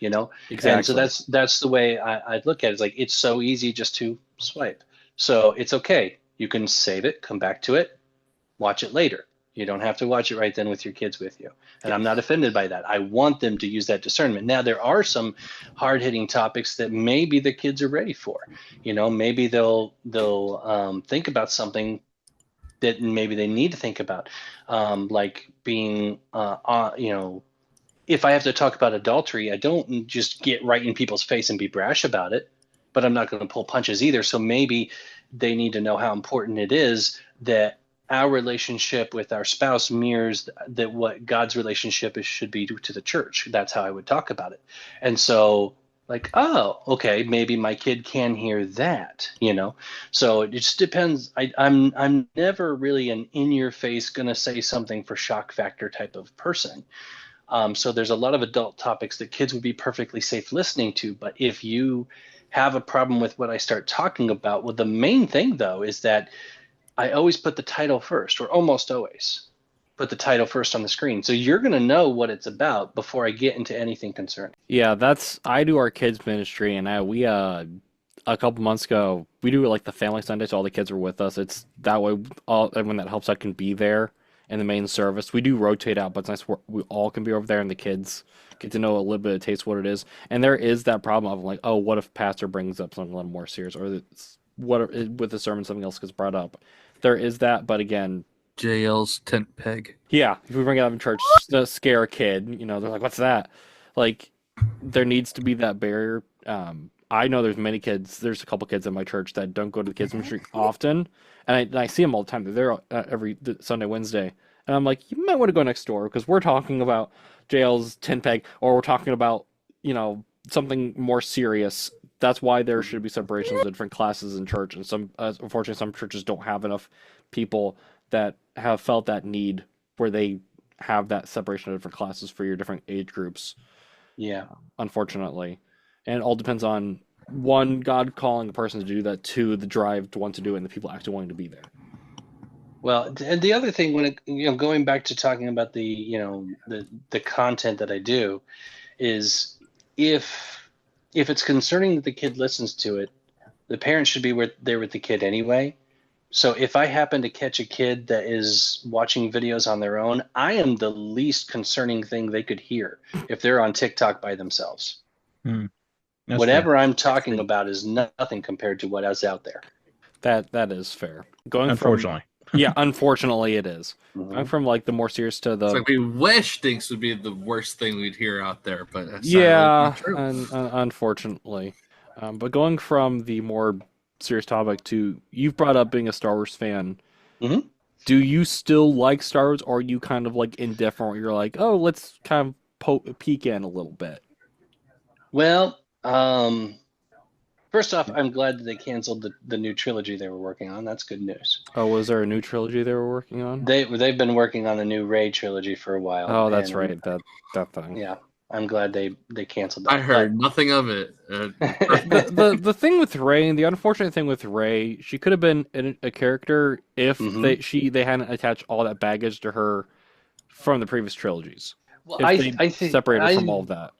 Exactly. And so that's the way I look at it. It's like it's so easy just to swipe. So it's okay. You can save it, come back to it, watch it later. You don't have to watch it right then with your kids with you. And I'm not offended by that. I want them to use that discernment. Now, there are some hard-hitting topics that maybe the kids are ready for. Maybe they'll think about something that maybe they need to think about, like being, if I have to talk about adultery, I don't just get right in people's face and be brash about it, but I'm not going to pull punches either. So maybe they need to know how important it is that our relationship with our spouse mirrors that what God's relationship should be to the church. That's how I would talk about it. And so like, oh, okay, maybe my kid can hear that, So it just depends. I'm never really an in-your-face going to say something for shock factor type of person. So there's a lot of adult topics that kids would be perfectly safe listening to. But if you have a problem with what I start talking about, well, the main thing, though, is that I always put the title first, or almost always put the title first on the screen. So you're going to know what it's about before I get into anything concerning. Yeah, I do our kids ministry, and we a couple months ago, we do like the family Sunday, so all the kids are with us. It's that way everyone that helps out can be there in the main service. We do rotate out, but it's nice we all can be over there, and the kids get to know a little bit of taste what it is. And there is that problem of like, oh, what if pastor brings up something a little more serious, or with the sermon something else gets brought up. There is that, but again, JL's tent peg. Yeah, if we bring it up in church to scare a kid, they're like, what's that? Like, there needs to be that barrier. I know there's a couple kids in my church that don't go to the kids ministry often, and I see them all the time. They're there every Sunday, Wednesday, and I'm like, you might want to go next door because we're talking about JL's tent peg, or we're talking about, something more serious. That's why there should be separations of different classes in church, and unfortunately, some churches don't have enough people that have felt that need where they have that separation of different classes for your different age groups. Yeah, unfortunately, and it all depends on one, God calling a person to do that; two, the drive to want to do it, and the people actually wanting to be there. Well, and the other thing, when going back to talking about the content that I do, is if it's concerning that the kid listens to it, the parent should be there with the kid anyway. So if I happen to catch a kid that is watching videos on their own, I am the least concerning thing they could hear if they're on TikTok by themselves. Whatever I'm talking about is nothing compared to what is out there. That is fair. Unfortunately. Unfortunately it is. Mm-hmm. I'm from like the more serious to the. It's like we wish Dinx would be the worst thing we'd hear out there, but that's unfortunately. But going from the more serious topic to, you've brought up being a Star Wars fan. Mm-hmm. Do you still like Star Wars, or are you kind of like indifferent? Where you're like, oh, let's kind of peek in a little bit. Well, first off, I'm glad that they canceled the new trilogy they were working on. That's good news. Oh, was there a new trilogy they were working on? They've been working on a new Rey trilogy for a while. Oh, that's right. That thing. Yeah. I'm glad they canceled that. I heard nothing of it. The thing with Rey, the unfortunate thing with Rey, she could have been a character if they hadn't attached all that baggage to her from the previous trilogies. Well, If they I think separated her from all of that.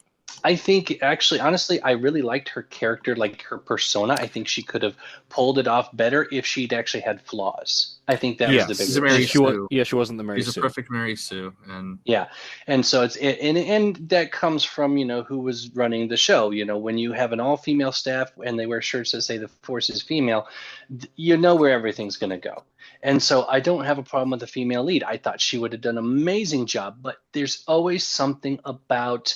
I think actually, honestly, I really liked her character, like her persona. I think she could have pulled it off better if she'd actually had flaws. I think that was the She's biggest a Mary issue. Sue. She wasn't the Mary She's Sue. a perfect Mary Sue, and Yeah, and so and that comes from who was running the show. When you have an all-female staff and they wear shirts that say the Force is female, you know where everything's going to go. And so I don't have a problem with the female lead. I thought she would have done an amazing job, but there's always something about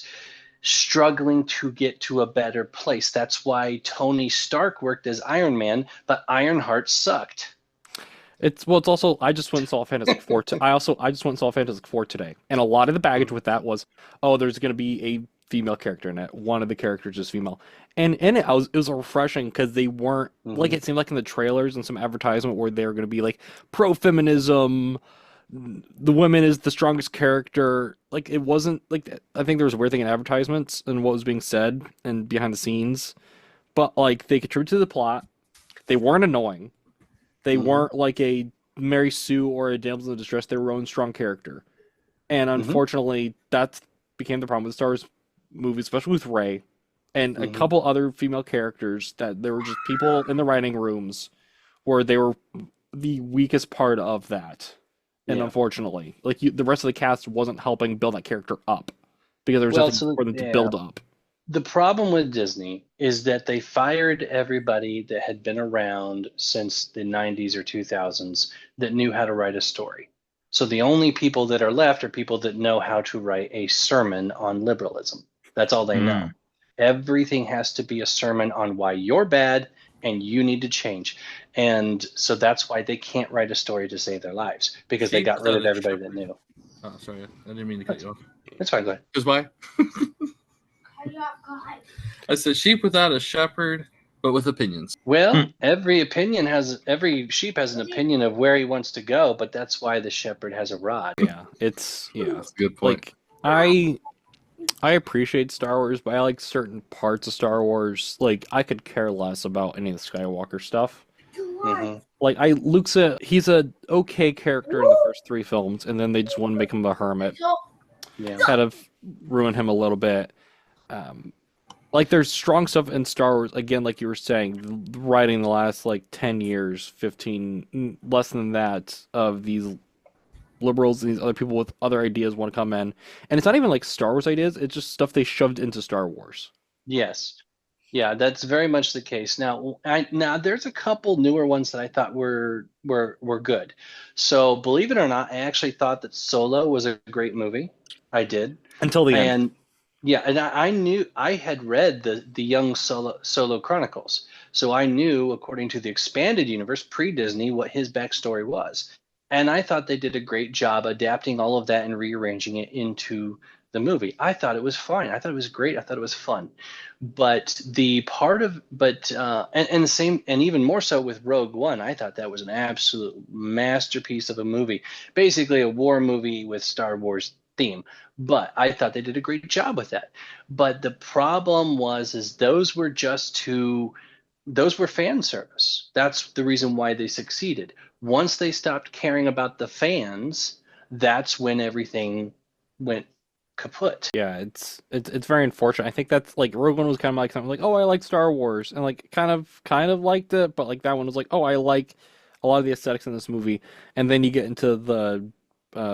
struggling to get to a better place. That's why Tony Stark worked as Iron Man, but Ironheart sucked. It's also I just went and saw Fantastic Four. I just went and saw Fantastic Four today, and a lot of the baggage with that was, there's going to be a female character in it. One of the characters is female, and in it, it was refreshing because they weren't like it seemed like in the trailers and some advertisement where they were going to be like pro-feminism. The woman is the strongest character. Like it wasn't like I think there was a weird thing in advertisements and what was being said and behind the scenes, but like they contributed to the plot. They weren't annoying. They weren't like a Mary Sue or a damsel in distress. They were their own strong character, and unfortunately, that became the problem with the Star Wars movies, especially with Rey and a couple other female characters. That there were just people in the writing rooms where they were the weakest part of that. And unfortunately, like the rest of the cast wasn't helping build that character up because there was nothing for them to build up. The problem with Disney is that they fired everybody that had been around since the 90s or 2000s that knew how to write a story. So the only people that are left are people that know how to write a sermon on liberalism. That's all they know. Everything has to be a sermon on why you're bad and you need to change. And so that's why they can't write a story to save their lives, because they got rid of everybody that knew. Oh, sorry. I didn't mean to cut you off. That's fine, go ahead. Because why? I said sheep without a shepherd, but with opinions. Well, every sheep has an opinion of where he wants to go, but that's why the shepherd has a rod. That's a good point. Like I appreciate Star Wars, but I like certain parts of Star Wars. Like I could care less about any of the Skywalker stuff. Like he's a okay character in the first 3 films, and then they just want to make him a hermit. Kind of ruin him a little bit. Like there's strong stuff in Star Wars, again, like you were saying, writing the last like 10 years, 15, less than that, of these liberals and these other people with other ideas want to come in. And it's not even like Star Wars ideas, it's just stuff they shoved into Star Wars. Yes. Yeah, that's very much the case. Now there's a couple newer ones that I thought were good. So believe it or not, I actually thought that Solo was a great movie. I did. Until the end. And I knew I had read the Young Solo Chronicles, so I knew, according to the expanded universe pre-Disney, what his backstory was, and I thought they did a great job adapting all of that and rearranging it into the movie. I thought it was fine. I thought it was great. I thought it was fun, but and the same, and even more so with Rogue One. I thought that was an absolute masterpiece of a movie, basically a war movie with Star Wars theme. But I thought they did a great job with that. But the problem is those were fan service. That's the reason why they succeeded. Once they stopped caring about the fans, that's when everything went kaput. Yeah, it's very unfortunate. I think that's like Rogue One was kind of like something like, oh, I like Star Wars, and like kind of liked it, but like that one was like, oh, I like a lot of the aesthetics in this movie, and then you get into the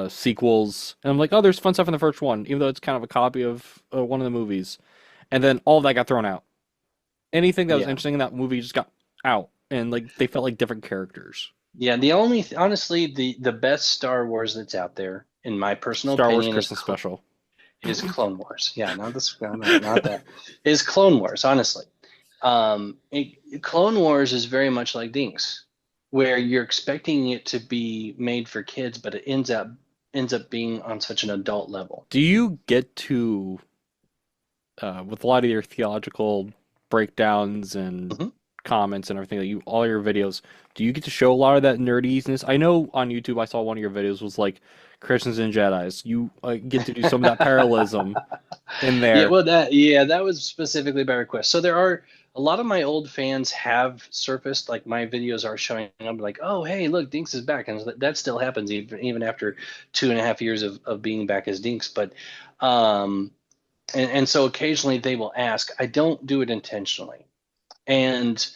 sequels, and I'm like, oh, there's fun stuff in the first one, even though it's kind of a copy of one of the movies, and then all of that got thrown out. Anything that was interesting in that movie just got out, and like they felt like different characters. Yeah, honestly, the best Star Wars that's out there, in my personal Star opinion, Wars Christmas special is Clone Wars. Yeah, not that. Is Clone Wars, honestly. Clone Wars is very much like Dinx, where you're expecting it to be made for kids, but it ends up being on such an adult level. Do you get to, with a lot of your theological breakdowns and comments and everything that you all your videos, do you get to show a lot of that nerdiness? I know on YouTube I saw one of your videos was like Christians and Jedis. You get to do some of that parallelism in Yeah, there. well, that was specifically by request. So there are a lot of my old fans have surfaced, like my videos are showing up, like, oh, hey, look, Dinx is back, and that still happens even after 2.5 years of being back as Dinx. But and so occasionally they will ask. I don't do it intentionally, and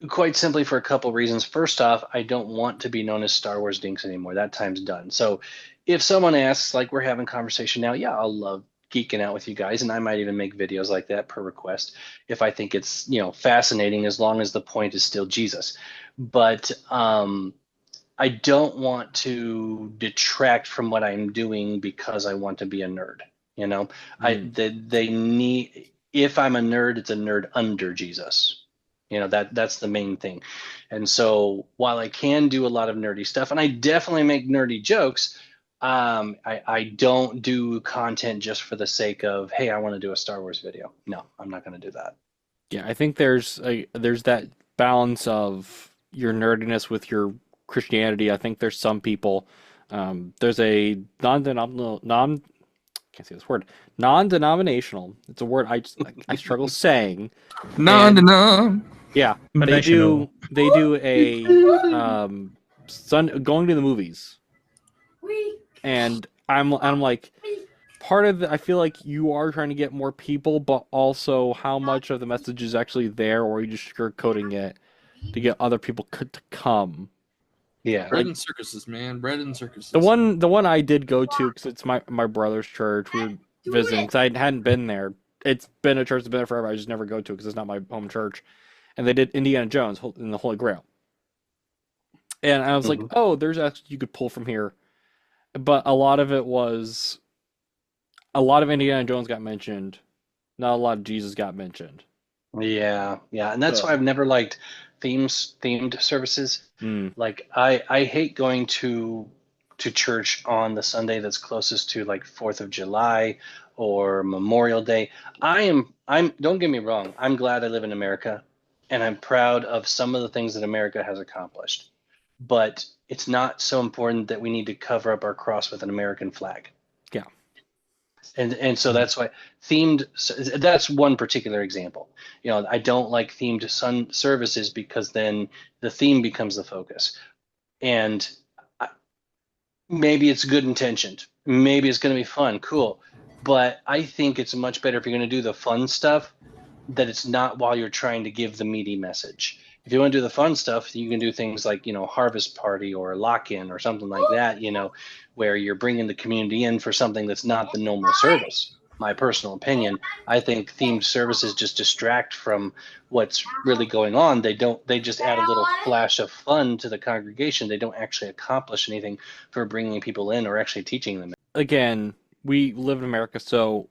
quite simply for a couple reasons. First off, I don't want to be known as Star Wars Dinx anymore. That time's done. So if someone asks, like we're having conversation now, yeah, I'll love geeking out with you guys, and I might even make videos like that per request if I think it's fascinating, as long as the point is still Jesus. But I don't want to detract from what I'm doing because I want to be a nerd. They need. If I'm a nerd, it's a nerd under Jesus. That's the main thing. And so while I can do a lot of nerdy stuff, and I definitely make nerdy jokes, I don't do content just for the sake of, hey, I want to do a Star Wars video. No, I'm not going to do that. Yeah, I think there's that balance of your nerdiness with your Christianity. I think there's some people. There's a can't say this word, non-denominational. It's a word I struggle saying. Non-denom. Yeah, they do a going to the movies, and I'm like, part of I feel like you are trying to get more people, but also how much of the message is actually there, or are you just sugarcoating it to get other people to come? Yeah, Bread and circuses, man. Bread and circuses. The one I did go to, because it's my brother's church. We were visiting because I hadn't been there. It's been a church that's been there forever. I just never go to it because it's not my home church. And they did Indiana Jones in the Holy Grail. And I was like, oh, there's actually you could pull from here. But a lot of Indiana Jones got mentioned. Not a lot of Jesus got mentioned. Yeah. And that's why I've never liked themed services. Like I hate going to church on the Sunday that's closest to like 4th of July or Memorial Day. I'm don't get me wrong, I'm glad I live in America, and I'm proud of some of the things that America has accomplished. But it's not so important that we need to cover up our cross with an American flag. Yeah. And so that's why that's one particular example. I don't like themed services because then the theme becomes the focus. And maybe it's good intentioned. Maybe it's going to be fun. Cool. But I think it's much better if you're going to do the fun stuff, that it's not while you're trying to give the meaty message. If you want to do the fun stuff, you can do things like, Harvest Party or Lock-In or something like that, where you're bringing the community in for something that's not the normal service. My personal opinion, I think themed services just distract from what's really going on. They just add a little flash of fun to the congregation. They don't actually accomplish anything for bringing people in or actually teaching them. Again, we live in America, so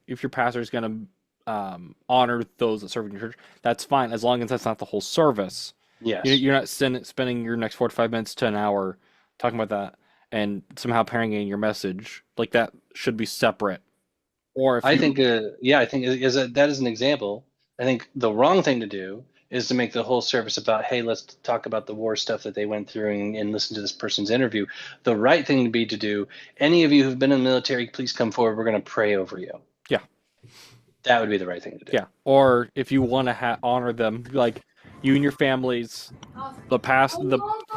if your pastor is going to honor those that serve in your church, that's fine, as long as that's not the whole service. Yes. You're not spending your next 45 minutes to an hour talking about that and somehow pairing in your message. Like, that should be separate. Or if I think that is an example. I think the wrong thing to do is to make the whole service about, hey, let's talk about the war stuff that they went through and listen to this person's interview. The right thing to do, any of you who've been in the military, please come forward. We're going to pray over you. Yeah. That would be the right thing to do. Yeah. Or if you want to honor them, like you and your families, the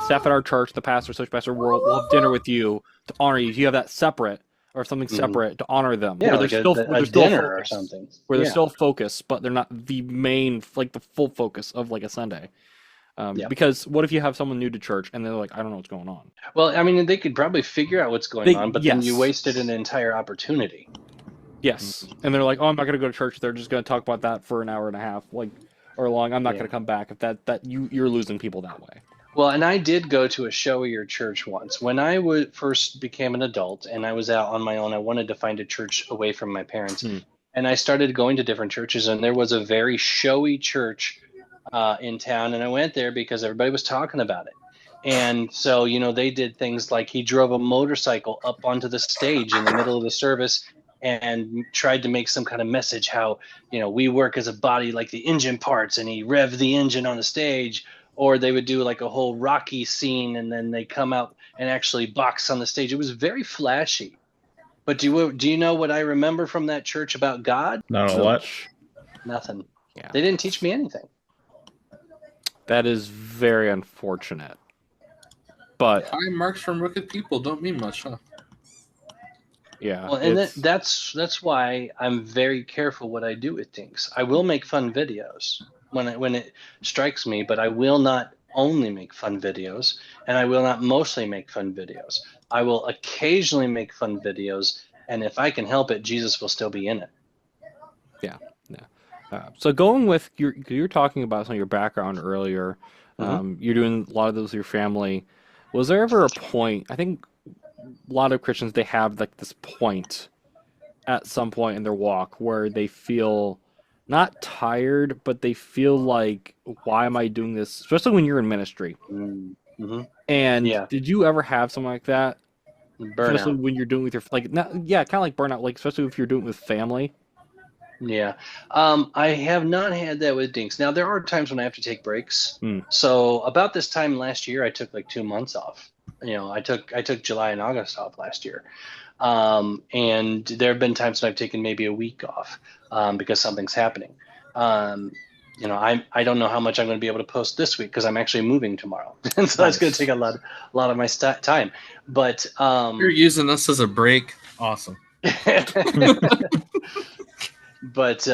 staff at our church, the pastor, such pastor, we'll have dinner with you to honor you. If you have that separate or something separate to honor them, yeah, where like there's a still dinner focus, or something, where they're still focused, but they're not the main, like the full focus of like a Sunday. Because what if you have someone new to church and they're like, I don't know what's going on? Well, I mean, they could probably figure out what's going on, but then you wasted an entire opportunity. Yes. And they're like, oh, I'm not going to go to church. They're just going to talk about that for an hour and a half, or long. I'm not going to come back. If you're losing people that way. Well, and I did go to a show at your church once. When I first became an adult and I was out on my own, I wanted to find a church away from my parents. And I started going to different churches, and there was a very showy church in town. And I went there because everybody was talking about it. And so, they did things like he drove a motorcycle up onto the stage in the middle of the service and tried to make some kind of message how, we work as a body like the engine parts, and he revved the engine on the stage. Or they would do like a whole Rocky scene, and then they come out and actually box on the stage. It was very flashy. But do you know what I remember from that church about God? Not a lot. Nothing. Yeah. They didn't teach me anything. That is very unfortunate. But high marks from wicked people don't mean much, huh? yeah. Well, and that's why I'm very careful what I do with Dinx. I will make fun videos when it strikes me, but I will not only make fun videos, and I will not mostly make fun videos. I will occasionally make fun videos, and if I can help it, Jesus will still be in it. Yeah. So going with you were talking about some of your background earlier. You're doing a lot of those with your family. Was there ever a point? I think a lot of Christians, they have like this point at some point in their walk where they feel not tired, but they feel like, why am I doing this? Especially when you're in ministry. Mm-hmm. And Yeah. did you ever have something like that? Especially Burnout. when you're doing it with your kind of like burnout, like especially if you're doing it with family. Yeah. I have not had that with Dinx. Now, there are times when I have to take breaks. Mm. So about this time last year, I took like 2 months off. I took July and August off last year. And there have been times when I've taken maybe a week off because something's happening. I don't know how much I'm going to be able to post this week because I'm actually moving tomorrow. And so that's going to take a lot of my time. But You're using this as a break. Awesome. But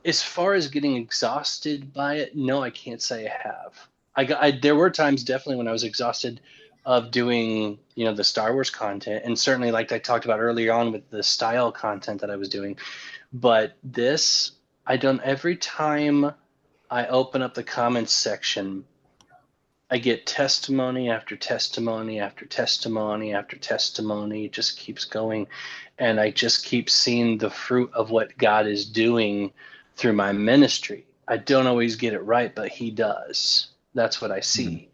as far as getting exhausted by it, no, I can't say I have. There were times definitely when I was exhausted of doing, the Star Wars content, and certainly like I talked about earlier on with the style content that I was doing. But this, every time I open up the comments section, I get testimony after testimony after testimony after testimony. It just keeps going. And I just keep seeing the fruit of what God is doing through my ministry. I don't always get it right, but he does. That's what I see. Mm-hmm.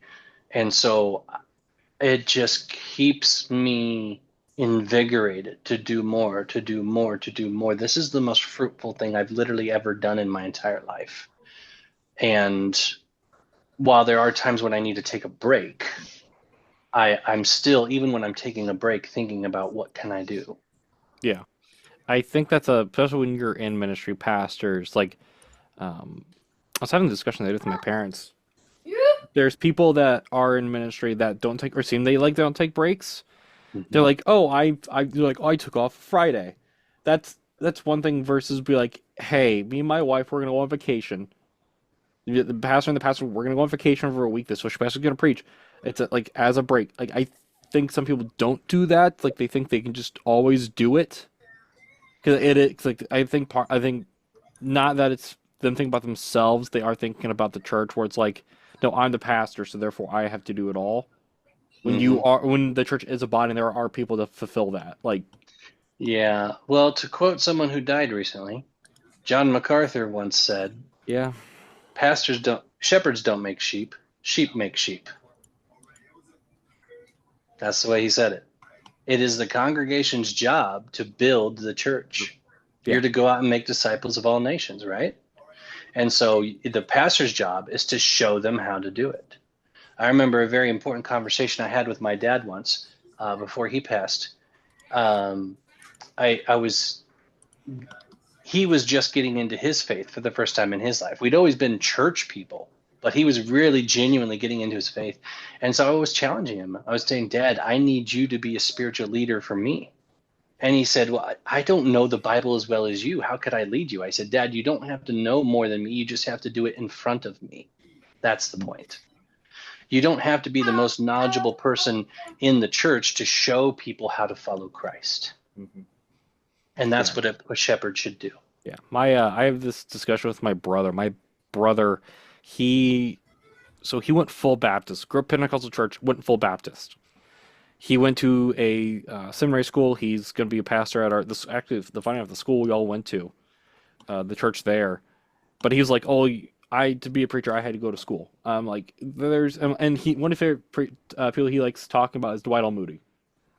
And so it just keeps me invigorated to do more, to do more, to do more. This is the most fruitful thing I've literally ever done in my entire life. And while there are times when I need to take a break, I'm still, even when I'm taking a break, thinking about what can I do. Yeah, I think that's especially when you're in ministry, pastors. Like, I was having a discussion today with my parents. There's people that are in ministry that don't take, or seem they don't take breaks. Mm-hmm. They're like, oh, I took off Friday. That's one thing versus be like, hey, me and my wife, we're gonna go on vacation. The pastor, we're gonna go on vacation for a week. This social pastor's gonna preach. It's like as a break. Like I think some people don't do that. Like they think they can just always do it. Because it's like I think not that it's them thinking about themselves. They are thinking about the church, where it's like, no, I'm the pastor, so therefore I have to do it all. When when the church is a body, and there are people to fulfill that. Like, yeah. Well, to quote someone who died recently, John MacArthur once said, "Yeah, shepherds don't make sheep. Sheep make sheep." That's the way he said it. It is the congregation's job to build the church. Yeah. You're to go out and make disciples of all nations, right? And so the pastor's job is to show them how to do it. I remember a very important conversation I had with my dad once before he passed. He was just getting into his faith for the first time in his life. We'd always been church people, but he was really genuinely getting into his faith. And so I was challenging him. I was saying, Dad, I need you to be a spiritual leader for me. And he said, well, I don't know the Bible as well as you. How could I lead you? I said, Dad, you don't have to know more than me. You just have to do it in front of me. That's the point. You don't have to be the most knowledgeable person in the church to show people how to follow Christ. Mm-hmm. And that's what a shepherd should do. Yeah. I have this discussion with my brother. My brother, he went full Baptist. Grew up Pentecostal church, went full Baptist. He went to a seminary school. He's going to be a pastor at the funding of the school we all went to, the church there. But he was like, "Oh, to be a preacher, I had to go to school." Like and one of the favorite people he likes talking about is Dwight L. Moody.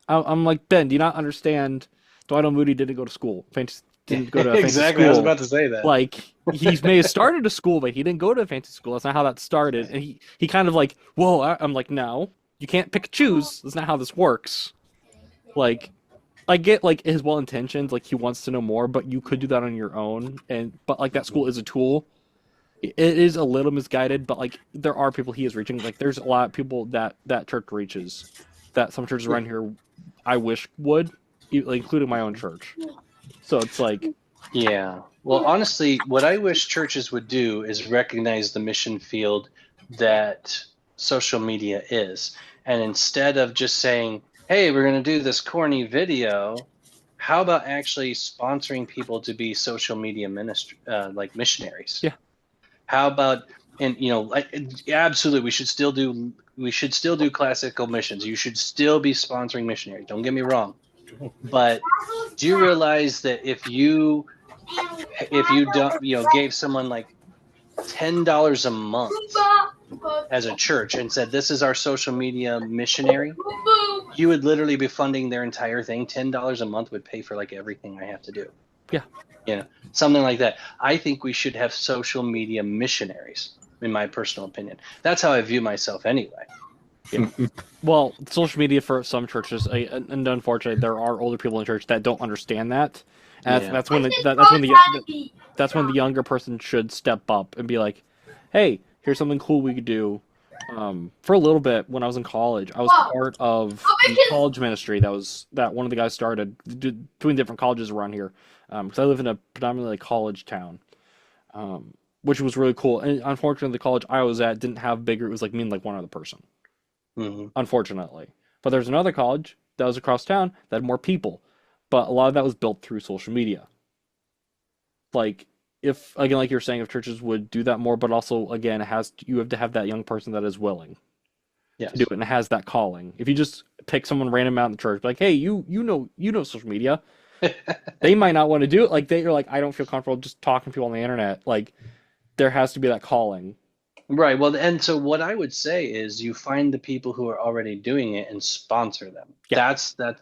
I'm like, Ben, do you not understand? Dwight L. Moody didn't go to school. Didn't go to a fancy Exactly. school. I was about to say that. Like, he may have started a school, but he didn't go to a fancy school. That's not how that started. And he kind of like, whoa, I'm like, no, you can't pick and choose. That's not how this works. Like, I get like his well intentions, like he wants to know more, but you could do that on your own. But like that school is a tool. It is a little misguided, but like there are people he is reaching. Like there's a lot of people that church reaches, that some churches around here I wish would, including my own church. So it's like, yeah. Well, honestly, what I wish churches would do is recognize the mission field that social media is, and instead of just saying, hey, we're going to do this corny video, how about actually sponsoring people to be social media like missionaries? Yeah. How about, and like, absolutely, we should still do classical missions. You should still be sponsoring missionaries. Don't get me wrong, but do you realize that if you don't, gave someone like $10 a month as a church and said, this is our social media missionary, you would literally be funding their entire thing. $10 a month would pay for like everything I have to do. Yeah. Something like that. I think we should have social media missionaries, in my personal opinion. That's how I view myself anyway. Yeah. Well, social media for some churches, and unfortunately, there are older people in church that don't understand that. And that's when the younger person should step up and be like, "Hey, here's something cool we could do." For a little bit, when I was in college, I was part of the college ministry that one of the guys started doing different colleges around here. Because I live in a predominantly college town, which was really cool. And unfortunately, the college I was at didn't have bigger. It was like me and like one other person. Mm-hmm. Unfortunately, but there's another college that was across town that had more people, but a lot of that was built through social media. Like, if again, like you're saying, if churches would do that more, but also again, you have to have that young person that is willing to do it and has that calling. If you just pick someone random out in the church, like, hey, you know social media, they might not want to do it. Like they're like, I don't feel comfortable just talking to people on the internet. Like, there has to be that calling. Right. Well, and so what I would say is you find the people who are already doing it and sponsor them. Yeah.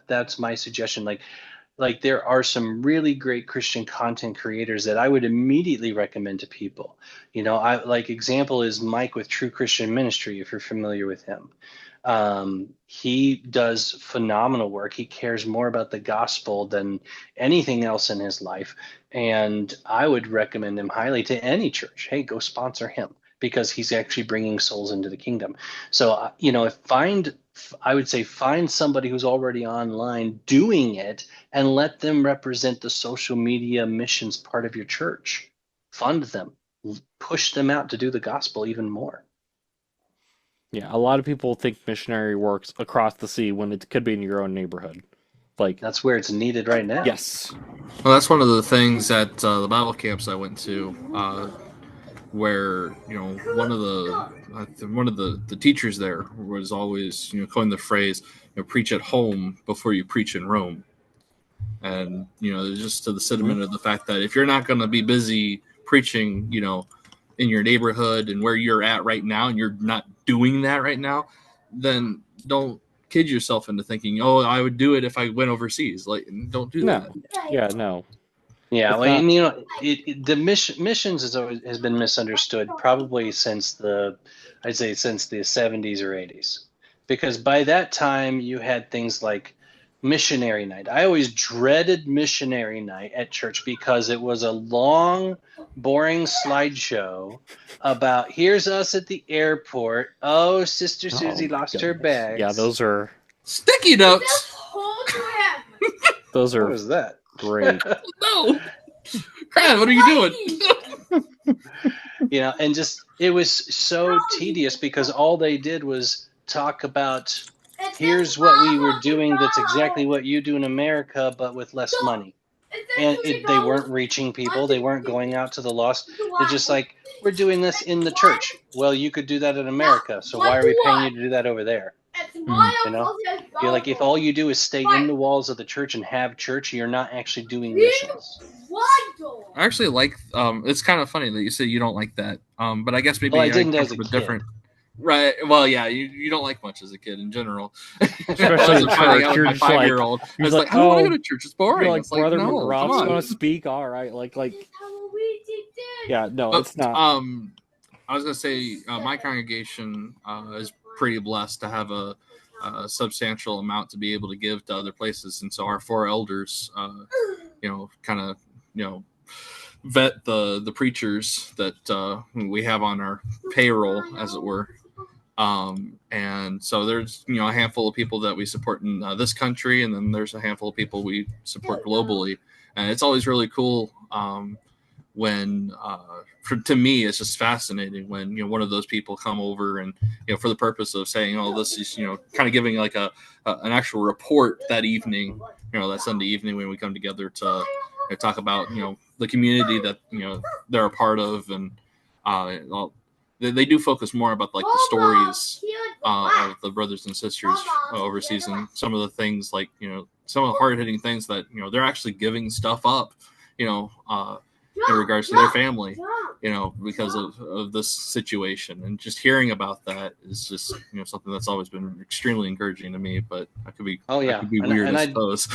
That's my suggestion. Like there are some really great Christian content creators that I would immediately recommend to people. I like example is Mike with True Christian Ministry, if you're familiar with him. He does phenomenal work. He cares more about the gospel than anything else in his life. And I would recommend him highly to any church. Hey, go sponsor him, because he's actually bringing souls into the kingdom. So, I would say find somebody who's already online doing it and let them represent the social media missions part of your church. Fund them, push them out to do the gospel even more. Yeah, a lot of people think missionary works across the sea when it could be in your own neighborhood. Like, that's where it's needed right now. Yes. Well, that's one of the things at the Bible camps I went to, where one of the teachers there was always coined the phrase, preach at home before you preach in Rome. And just to the sentiment of the fact that if you're not going to be busy preaching in your neighborhood and where you're at right now, and you're not doing that right now, then don't kid yourself into thinking, oh, I would do it if I went overseas. Like, don't do that. Yeah, no. Yeah, well, and the missions has been misunderstood probably since the 70s or 80s, because by that time you had things like missionary night. I always dreaded missionary night at church because it was a long, boring slideshow about here's us at the airport. Oh, Sister Susie lost her bags. Yeah, those are sticky notes. Those are what was that? Great. No, Crad, what are you doing? And just it was so tedious because all they did was talk about here's what we were doing that's exactly what you do in America, but with less money. And they weren't reaching people. They weren't going out to the lost. They're just like, we're doing this in the church. Well, you could do that in America, so why are we paying you to do that over there? You're like, if all you do is stay in the walls of the church and have church, you're not actually doing missions. I actually like. It's kind of funny that you say you don't like that. But I guess maybe I didn't as a come from kid. different. Right. Well, yeah, you don't like much as a kid in general. Especially in Finding church, out you're with my just like, 5-year-old. you're It's like, like, I don't want to oh, go to church. It's you're boring. like, It's like, Brother no, come McGruff's on. gonna speak. All right, like, yeah, no, But it's not. I was gonna say my congregation is pretty blessed to have a substantial amount to be able to give to other places, and so our 4 elders, kind of, vet the preachers that we have on our payroll, as it were. And so there's a handful of people that we support in this country, and then there's a handful of people we support globally, and it's always really cool. When to me it's just fascinating when one of those people come over and for the purpose of saying, oh, this is kind of giving like an actual report that evening, that Sunday evening when we come together to talk about the community that they're a part of. And they do focus more about like the stories of the brothers and sisters overseas, and some of the things like some of the hard-hitting things that they're actually giving stuff up in regards to their family, because of this situation. And just hearing about that is just, something that's always been extremely encouraging to me. But I could be weird, I suppose.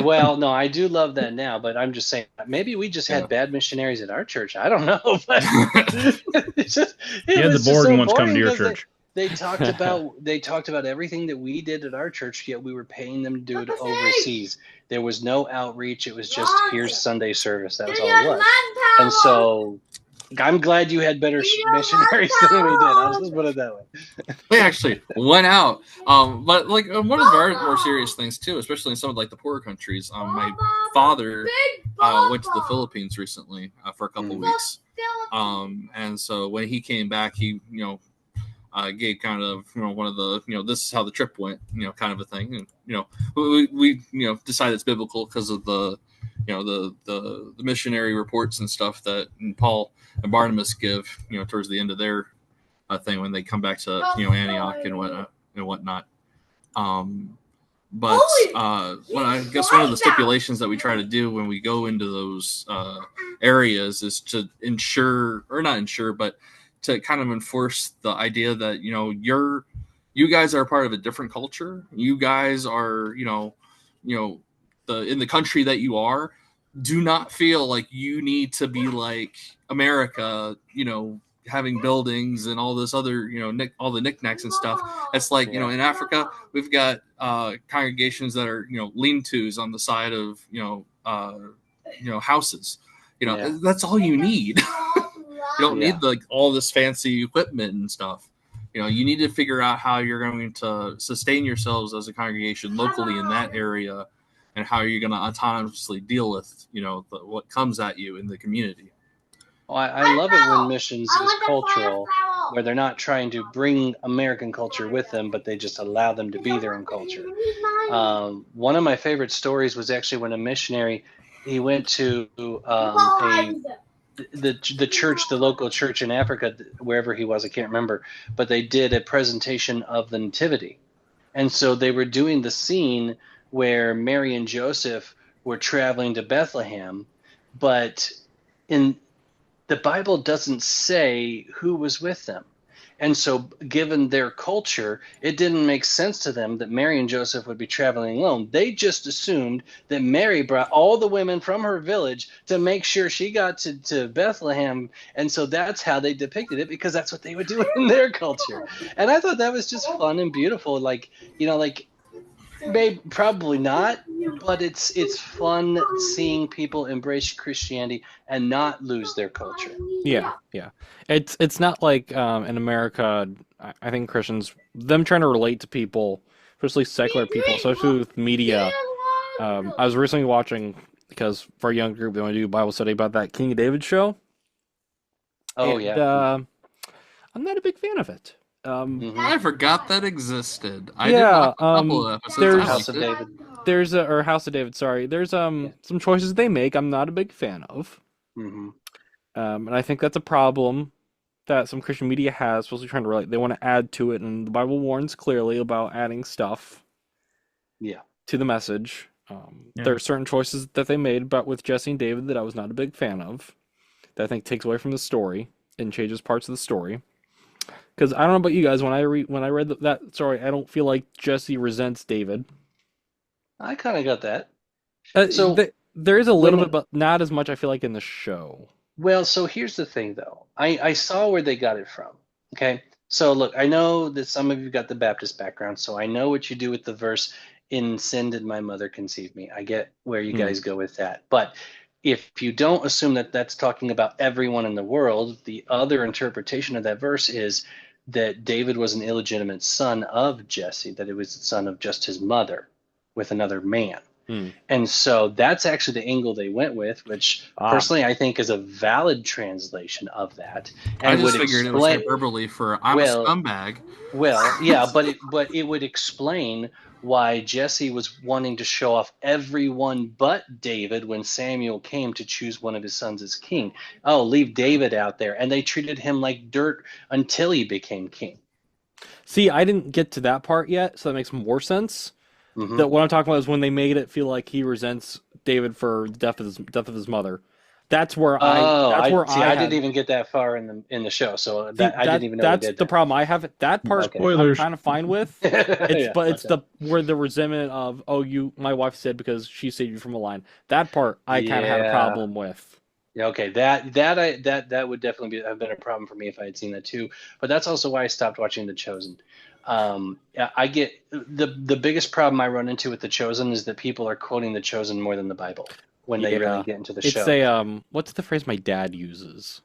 Well, no, I do love that now, but I'm just saying maybe we just had bad missionaries at our church. I don't know, but you had the boring ones come to your church. They talked about everything that we did at our church, yet we were paying them to do it overseas. There was no outreach. It was just, here's Sunday service. That was all it was. And so I'm glad you had better missionaries than we did. I'll just put it that way. They actually went out. But like one of our more serious things too, especially in some of like the poorer countries. My father went to the Philippines recently for a couple weeks. And so when he came back, he gave kind of one of the this is how the trip went, kind of a thing. And we decided it's biblical because of the the missionary reports and stuff that Paul and Barnabas give towards the end of their thing when they come back to Antioch and whatnot. But what I guess one of the stipulations that we try to do when we go into those areas is to to kind of enforce the idea that you guys are a part of a different culture. You guys are in the country that you are. Do not feel like you need to be like America, having buildings and all this other all the knickknacks and stuff. It's like in Africa we've got congregations that are lean-tos on the side of houses. That's all you need. You don't need like all this fancy equipment and stuff. You need to figure out how you're going to sustain yourselves as a congregation locally in that area, and how you're going to autonomously deal with what comes at you in the community. Well, I love it when missions is cultural, where they're not trying to bring American culture with them, but they just allow them to be their own culture. One of my favorite stories was actually when a missionary, he went to the church, the local church in Africa, wherever he was, I can't remember, but they did a presentation of the Nativity. And so they were doing the scene where Mary and Joseph were traveling to Bethlehem, but in the Bible doesn't say who was with them. And so given their culture, it didn't make sense to them that Mary and Joseph would be traveling alone. They just assumed that Mary brought all the women from her village to make sure she got to Bethlehem. And so that's how they depicted it, because that's what they would do in their culture. And I thought that was just fun and beautiful. Like, maybe probably not, but it's fun seeing people embrace Christianity and not lose their culture. Yeah. It's not like in America. I think Christians, them trying to relate to people, especially secular people, especially with media. I was recently watching, because for a young group they want to do a Bible study about that King David show. Oh, and, yeah. I'm not a big fan of it. I forgot that existed. I did watch a couple of episodes. There's House of David. Or House of David. Sorry, there's some choices they make I'm not a big fan of. Mm-hmm. And I think that's a problem that some Christian media has, especially trying to relate. They want to add to it, and the Bible warns clearly about adding stuff. To the message. There are certain choices that they made about with Jesse and David that I was not a big fan of. That I think takes away from the story and changes parts of the story. Because I don't know about you guys, when I read that story, I don't feel like Jesse resents David. I kind of got that. Uh, So there is a little when bit, but not as much. I feel like in the show. Well, so here's the thing, though. I saw where they got it from. Okay. So look, I know that some of you got the Baptist background, so I know what you do with the verse, "In sin did my mother conceive me." I get where you Hmm. guys go with that. But if you don't assume that that's talking about everyone in the world, the other interpretation of that verse is that David was an illegitimate son of Jesse, that it was the son of just his mother with another man. Hmm. And so that's actually the angle they went with, which Ah, personally I think is a valid translation of that, I and would just figured it was explain. hyperbole for I'm a Well, scumbag. yeah, but it would explain why Jesse was wanting to show off everyone but David when Samuel came to choose one of his sons as king. Oh, leave David out there, and they treated him like dirt until he became king. see, I didn't get to that part yet, so that makes more sense. Hmm. That what I'm talking about is when they made it feel like he resents David for the death of his mother. Oh, That's I where see. I I didn't had even get that far in the show, so see that I didn't even know they that's did the that. problem I have. That part Okay. I'm Spoilers. kind of fine with. Yeah, It's watch the out. where the resentment of, oh, you, my wife said because she saved you from a line. That part I kind of had a Yeah. problem with. Yeah, okay. That would definitely have been a problem for me if I had seen that too. But that's also why I stopped watching The Chosen. Yeah, I get the biggest problem I run into with The Chosen is that people are quoting The Chosen more than the Bible when they really Yeah, get into the it's show. a what's the phrase my dad uses?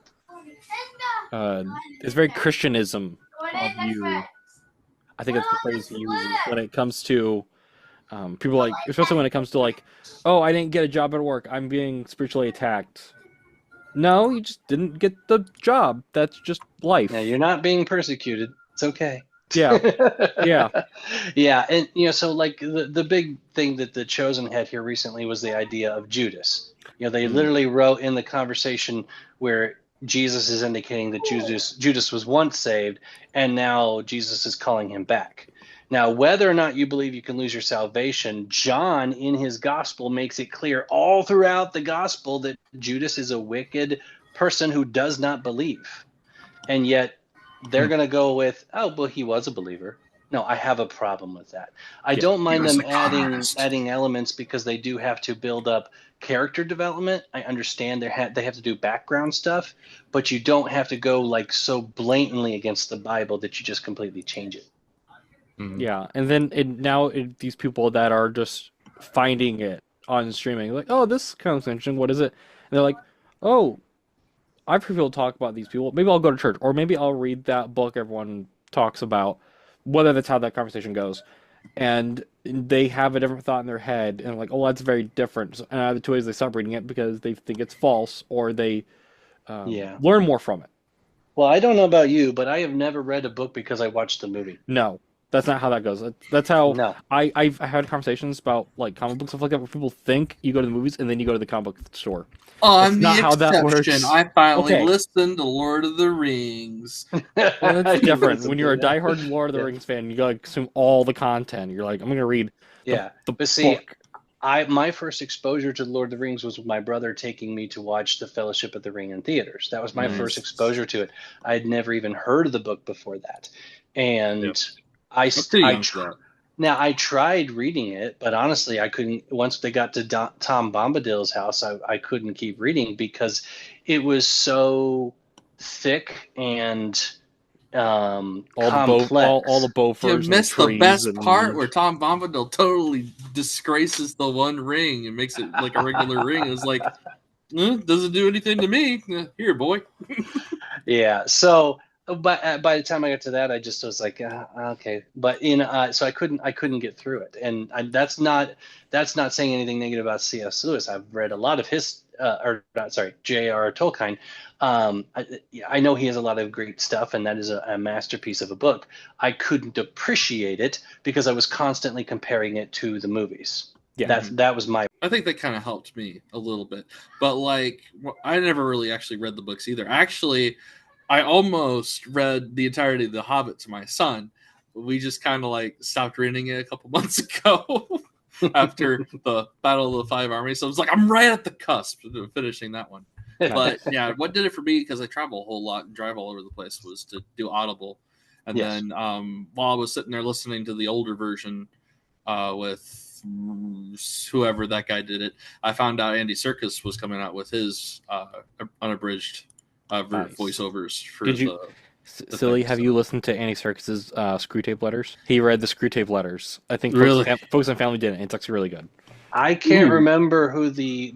It's very Christianism of you. I think that's the phrase he uses when it comes to people, like, especially when it comes to like, oh, I didn't get a job at work, I'm being spiritually attacked. No, you just didn't get the job. That's just Now life. you're not being persecuted. It's okay. Yeah, yeah. Yeah, and so like the big thing that The Chosen had here recently was the idea of Judas. They Mm. literally wrote in the conversation where Jesus is indicating that Judas was once saved, and now Jesus is calling him back. Now, whether or not you believe you can lose your salvation, John in his gospel makes it clear all throughout the gospel that Judas is a wicked person who does not believe. And yet they're Hmm. going to go with, oh, well, he was a believer. No, I have a problem with that. I Yeah. don't He mind was them a con adding artist. adding elements because they do have to build up character development. I understand they have to do background stuff, but you don't have to go like so blatantly against the Bible that you just completely change it. Mhm. Yeah, and then these people that are just finding it on streaming, like, oh, this kind of interesting. What is it? And they're like, oh, I've heard people talk about these people. Maybe I'll go to church, or maybe I'll read that book everyone talks about. Whether that's how that conversation goes, and they have a different thought in their head, and like, oh, that's very different. And either two ways they stop reading it because they think it's false, or they Yeah. learn more from it. Well, I don't know about you, but I have never read a book because I watched the movie. No, that's not how that goes. That's how No. I've had conversations about like comic books, stuff like that, where people think you go to the movies and then you go to the comic book store. That's I'm not the how that exception. works. I finally Okay, listened to Lord of the Rings. well, that's You different. listen When to you're a that. diehard Lord of the Yeah. Rings fan, you gotta consume all the content. You're like, I'm gonna read Yeah. the But see, book. my first exposure to Lord of the Rings was with my brother taking me to watch The Fellowship of the Ring in theaters. That was my first Nice. exposure to it. I had never even heard of the book before that, Yep. and I'm too young for that. now I tried reading it, but honestly, I couldn't. Once they got to Tom Bombadil's house, I couldn't keep reading because it was so thick and All the complex. Bofurs You and the missed the trees best part and where Tom Bombadil totally disgraces the One Ring and makes it like a regular ring. It's like, doesn't do anything to me. Here, boy. Yeah. So, by the time I got to that, I just was like, okay. But so I couldn't get through it, and that's not saying anything negative about C.S. Lewis. I've read a lot of his, or not, sorry, J.R.R. Tolkien. I know he has a lot of great stuff, and that is a masterpiece of a book. I couldn't appreciate it because I was constantly comparing it to the movies. yeah. That was my. I think that kind of helped me a little bit. But like, I never really actually read the books either. Actually, I almost read the entirety of The Hobbit to my son. We just kind of like stopped reading it a couple months ago after the Battle of the Five Armies. So I was like, I'm right at the cusp of finishing that one. But yeah, what did it for me, because I travel a whole lot and drive all over the place, was to do Audible. And Yes. then while I was sitting there listening to the older version with whoever that guy did it, I found out Andy Serkis was coming out with his unabridged Nice. voiceovers for Did you, Silly, have you listened to Andy Serkis's Screw Tape Letters? He read the Screw Tape Letters. I think Really? Focus on Family did it, and it's actually really good. I can't remember who the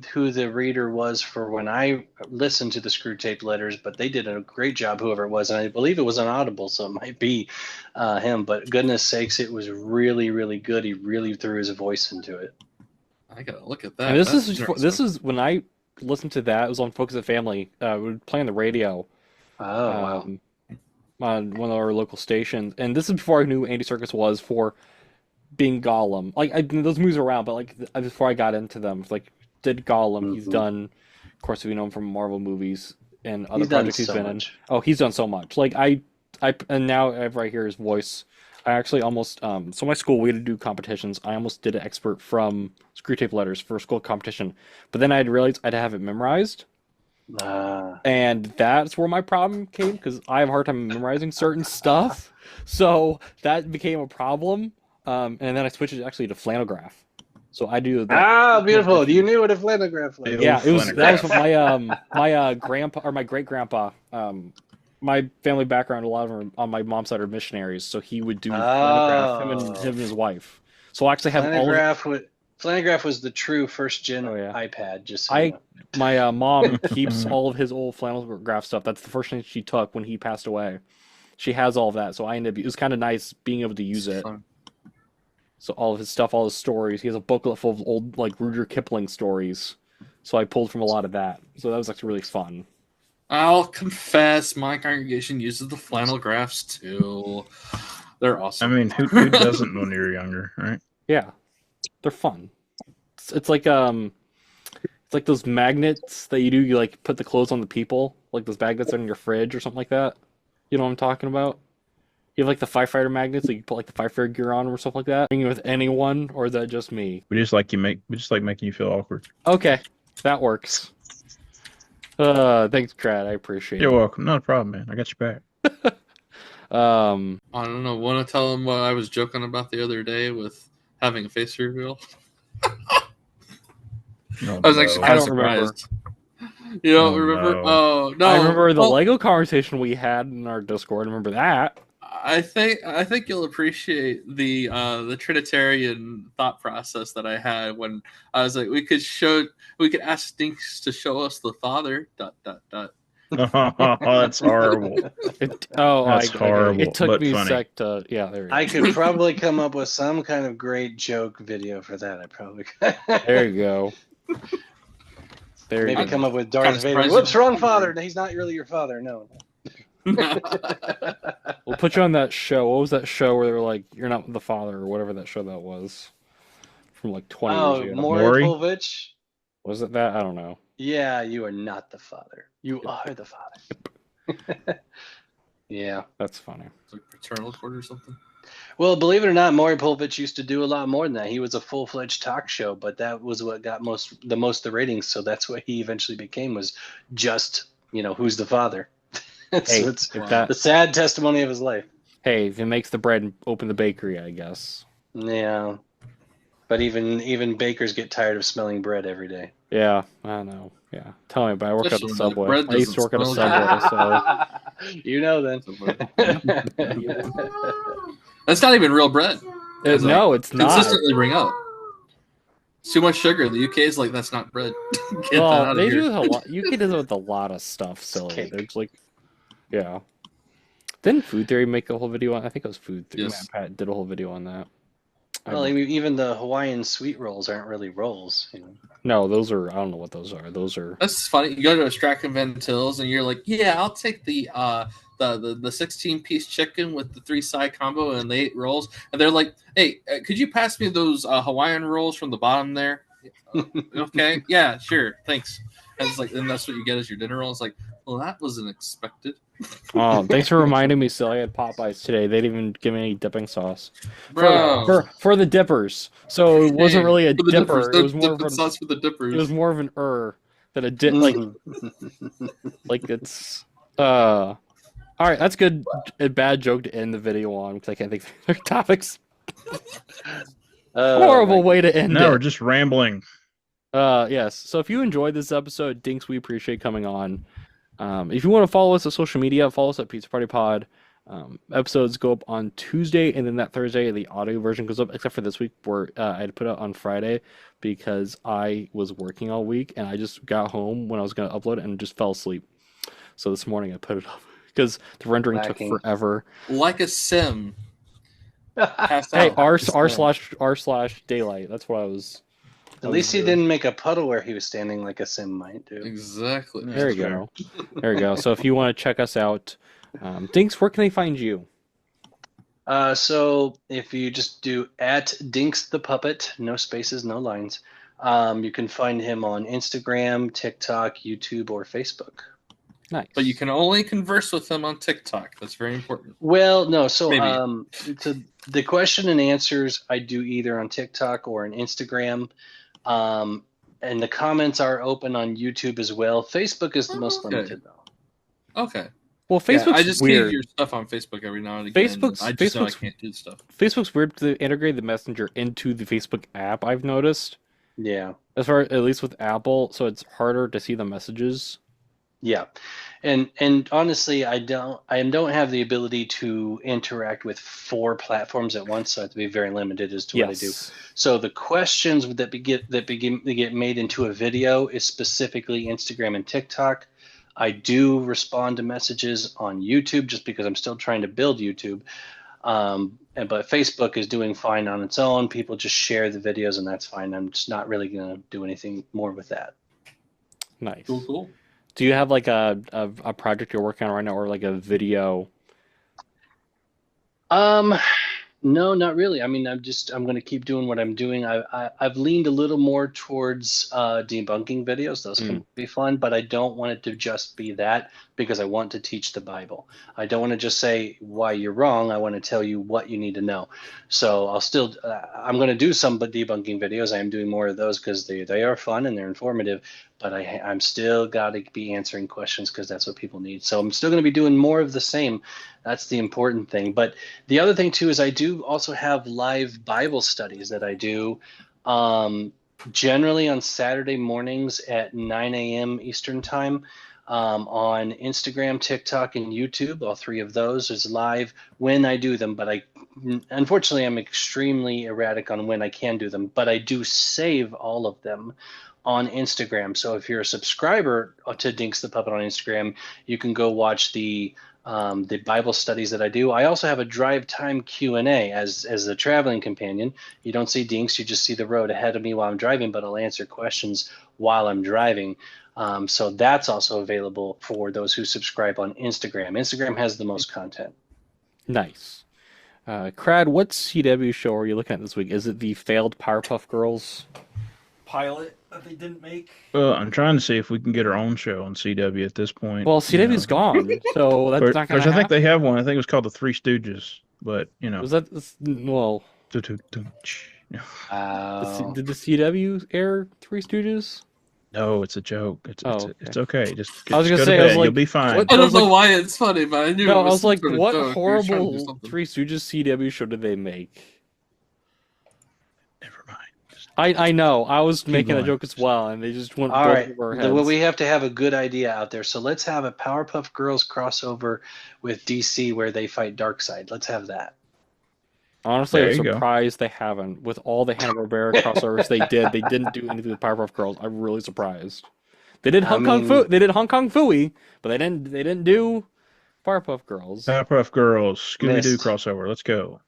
reader was for when I listened to the Screw Tape Letters, but they did a great job, whoever it was, and I believe it was on Audible, so it might be him. But goodness sakes, it was really, really good. He really threw his voice into it. I gotta look at that. And this is when I listened to that. It was on Focus on Family. We were playing the radio. Oh wow! On one of our local stations, and this is before I knew who Andy Serkis was for being Gollum. Like those movies are around, but like before I got into them, like did Gollum. He's done, of course, we know him from Marvel movies and other projects he's been in. Oh, he's done so much. Like I and now whenever I hear his voice, I actually almost so my school we had to do competitions. I almost did an expert from Screw Tape Letters for a school competition, but then I realized I'd have it memorized. And that's where my problem came because I have a hard time memorizing certain stuff, so that became a problem. And then I switched it actually to flannelgraph. So I do that. Ah, beautiful! You knew what a flannelgraph was. Yeah, it was. That was my my grandpa or my great grandpa. My family background, a lot of them on my mom's side are missionaries, so he would do flannelgraph. Him and his wife. So I actually have Flannelgraph was the true first gen iPad. Just so you know. My mom keeps all of his old flannelgraph stuff. That's the first thing she took when he passed away. She has all of that, so it was kind of nice being able to use it. Fun. So all of his stuff, all his stories. He has a booklet full of old like Rudyard Kipling stories. So I pulled from a lot of that. So that was actually really fun. I'll confess, my congregation uses the flannel graphs too. They're awesome. I mean, who doesn't when you're younger, right? Yeah, they're fun. It's like those magnets that you do. You like put the clothes on the people, like those magnets in your fridge or something like that. You know what I'm talking about? You have like the firefighter magnets, so you put like the firefighter gear on or stuff like that. Bring it with anyone, or is that just me? We just like making you feel awkward. Okay, that works. Thanks, Crad. I appreciate it. You're welcome. Not a problem, man. I got your back. I don't know. Want to tell them what I was joking about the other day with having a face reveal? No, I was actually kind of surprised. You don't remember? No. Oh no! I remember the Lego conversation we had in our Discord. I remember that. I think you'll appreciate the Trinitarian thought process that I had when I was like, we could ask Dinx to show us the Father. ... Oh, that's horrible. That's horrible. It took but me funny. a sec to there. You go. I could probably come up with some kind of great joke video for that. I probably could. There you go. There you Maybe go. come up with Darth Vader. Whoops, wrong father. He's not really your father. No. We'll put you on that show. What was that show where they were like, "You're not the father" or whatever that show that was from like 20 years ago? Maury Povich. Was it that? I don't know. Yeah, you are not the father. You are the father. Yeah. That's funny. It's like paternal court or something. Well, believe it or not, Maury Povich used to do a lot more than that. He was a full-fledged talk show, but that was what got the ratings. So that's what he eventually became, was just, who's the father. It's the sad testimony of his life. Hey, if it makes the bread and open the bakery, I guess. Yeah. But even bakers get tired of smelling bread every day. Yeah, I know. Yeah. Tell me about it. I work at the Especially when the Subway. bread I used to work at a doesn't Subway, so... You know then. That's not even real bread. No, it's not. Consistently bring up. It's too much sugar. The UK is like, that's not bread. Get that out of they here. do a lot. You can do it with a lot of stuff, silly. Cake. There's like, yeah. Didn't Food Theory make a whole video on? I think it was Food Theory. Yes. Pat did a whole video on that. Well, even the Hawaiian sweet rolls aren't really rolls. No, those are. I don't know what those are. Those are. That's funny. You go to a Strachan Van Til's and you're like, yeah, I'll take the 16-piece chicken with the 3-side combo and the 8 rolls. And they're like, hey, could you pass me those Hawaiian rolls from the bottom there? Okay, yeah, sure, thanks. And it's like, and that's what you get as your dinner roll. It's like, well, that wasn't expected. Oh, thanks for reminding me, Silly. I had Popeyes today. They didn't even give me any dipping sauce for the dippers. So it wasn't really a dipper. It was more of sauce for the dippers. It was more of an than a dip. Like it's All right, that's good. A bad joke to end the video on because I can't think of topics. Horrible way to end Now we're it. just rambling. Yes. So if you enjoyed this episode, Dinks, we appreciate coming on. If you want to follow us on social media, follow us at Pizza Party Pod. Episodes go up on Tuesday, and then that Thursday the audio version goes up. Except for this week, where I had put it on Friday because I was working all week, and I just got home when I was going to upload it and just fell asleep. So this morning I put it up because the rendering took forever. Like a sim. Hey, r/daylight. That's what I was. At least he didn't make a puddle where he was standing like a sim might do. Exactly. There you go. There you go. So if you want to check us out, Dinks, where can they find you? So if you just do at Dinx the Puppet, no spaces, no lines, you can find him on Instagram, TikTok, YouTube, or Facebook. Nice. But you can only converse with them on TikTok. That's very important. Well, no. So, Maybe. so the question and answers I do either on TikTok or on Instagram. And the comments are open on YouTube as well. Facebook is the most limited, though. Okay. Well, Facebook's I just weird. see your stuff on Facebook every now and again. I just know I can't do stuff. Facebook's weird to integrate the Messenger into the Facebook app. I've noticed. Yeah. As far at least with Apple, so it's harder to see the messages. Yeah, and honestly, I don't have the ability to interact with 4 platforms at once, so I have to be very limited as to what I do. So the questions that get made into a video is specifically Instagram and TikTok. I do respond to messages on YouTube just because I'm still trying to build YouTube. But Facebook is doing fine on its own. People just share the videos, and that's fine. I'm just not really going to do anything more with that. Nice. Cool. Do you have like a project you're working on right now, or like a video? No, not really. I mean, I'm going to keep doing what I'm doing. I've leaned a little more towards debunking videos. Those can be fun, but I don't want it to just be that because I want to teach the Bible. I don't want to just say why you're wrong. I want to tell you what you need to know. So I'm going to do some debunking videos. I am doing more of those because they are fun and they're informative. But I'm still got to be answering questions because that's what people need. So I'm still going to be doing more of the same. That's the important thing. But the other thing, too, is I do also have live Bible studies that I do generally on Saturday mornings at 9 a.m. Eastern Time on Instagram, TikTok, and YouTube. All 3 of those is live when I do them. But unfortunately, I'm extremely erratic on when I can do them. But I do save all of them on Instagram. So if you're a subscriber to Dinx the Puppet on Instagram, you can go watch the Bible studies that I do. I also have a drive time Q&A as a traveling companion. You don't see Dinx, you just see the road ahead of me while I'm driving, but I'll answer questions while I'm driving. So that's also available for those who subscribe on Instagram. Instagram has the most content. Nice. Crad, what CW show are you looking at this week? Is it the failed Powerpuff Girls pilot that they didn't make? Well, I'm trying to see if we can get our own show on CW at this point. Well, CW's gone, so that's not going to happen. I think they have one. I think it was called the Three Stooges, but was that well? Wow. Did the CW air Three Stooges? No, it's a joke. It's okay. Just I was go gonna to say, bed. I was like, You'll be fine. I don't know why it's funny, but I knew. No, it was I was like, sort of what joke. He was trying to do horrible something. Three Stooges CW show did they make? Never mind. I know. I was making going. a joke as well, and they just went All both right. over our heads. Well, we have to have a good idea out there. So let's have a Powerpuff Girls crossover with DC where they fight Darkseid. Let's have that. Honestly, There I'm you go. surprised they haven't. With all the Hanna-Barbera crossovers they didn't do anything with Powerpuff Girls. I'm really surprised. They did Hong Kong Phooey, but they didn't do Powerpuff Girls. Powerpuff Girls, Scooby-Doo Missed. crossover. Let's go.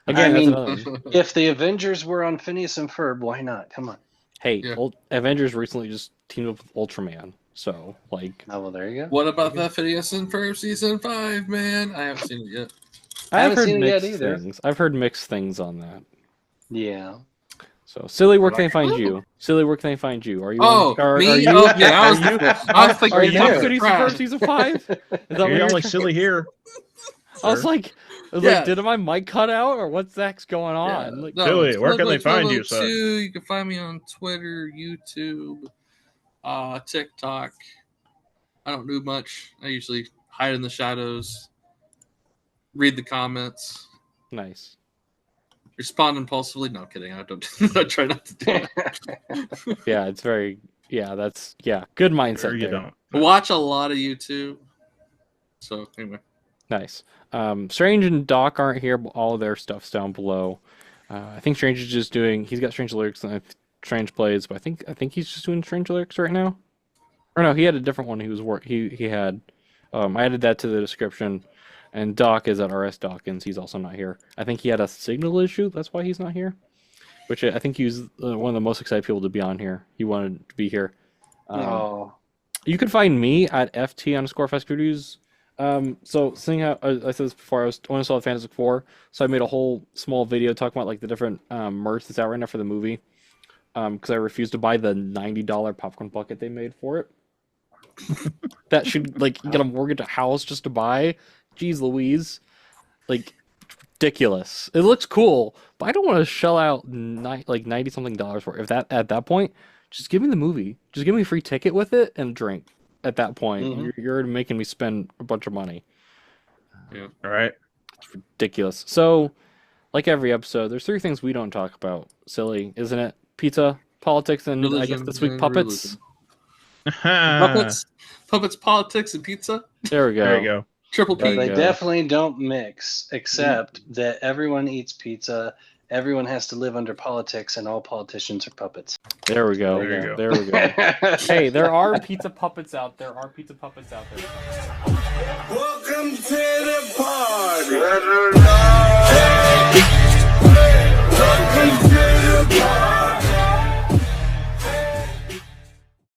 Again, I mean, that's another. If the Avengers were on Phineas and Ferb, why not? Come on. Hey, Yeah. Avengers recently just teamed up with Ultraman, so like. Oh, well, there you go. What about that Phineas and Ferb season 5, man? I haven't seen it yet. I haven't I've heard seen it yet mixed either. things. I've heard mixed things on that. Yeah. So, Silly, where can they find you? Silly, where can they find you? Are you? Oh, me? Okay, I was thinking Are you you were on talking Phineas Crad. and Ferb season 5? Is that what You're you're only trying- silly here. I was like, Yeah. did my mic cut out or what's next going on? Yeah. Like, No, Billy, where can they find you, Too. son? You can find me on Twitter, YouTube, TikTok. I don't do much. I usually hide in the shadows. read the comments, Nice. respond impulsively. No, kidding. I don't. I try not to do that. Yeah, it's very. Yeah, that's good mindset Sure you there. don't. Watch a lot of YouTube. So anyway, Nice. Strange and Dawk aren't here, but all of their stuff's down below. I think Strange is just doing. He's got Strange lyrics and Strange plays, but I think he's just doing Strange lyrics right now. Or no, he had a different one. He had. I added that to the description, and Dawk is at RS Dawkins. He's also not here. I think he had a signal issue. That's why he's not here. Which I think he was one of the most excited people to be on here. He wanted to be here. You can find me at ft_festivities. So seeing how I said this before, when I saw the Fantastic Four, so I made a whole small video talking about like the different merch that's out right now for the movie. Because I refused to buy the $90 popcorn bucket they made for it. That should like get a mortgage a house just to buy. Jeez Louise, like ridiculous. It looks cool, but I don't want to shell out like $90 something for it. If that at that point, just give me the movie. Just give me a free ticket with it and a drink. At that point, you're making me spend a bunch of money. yeah. All right. It's ridiculous. So, like every episode, there's 3 things we don't talk about. Silly, isn't it? Pizza, politics, and I guess this week puppets. Puppets, politics, and pizza. There we go. There you go. Triple But P. they go. definitely don't mix, except that everyone eats pizza, everyone has to live under politics, and all politicians are puppets. There we go. There you go. There we go. Hey, there are pizza puppets out there. Welcome to the party.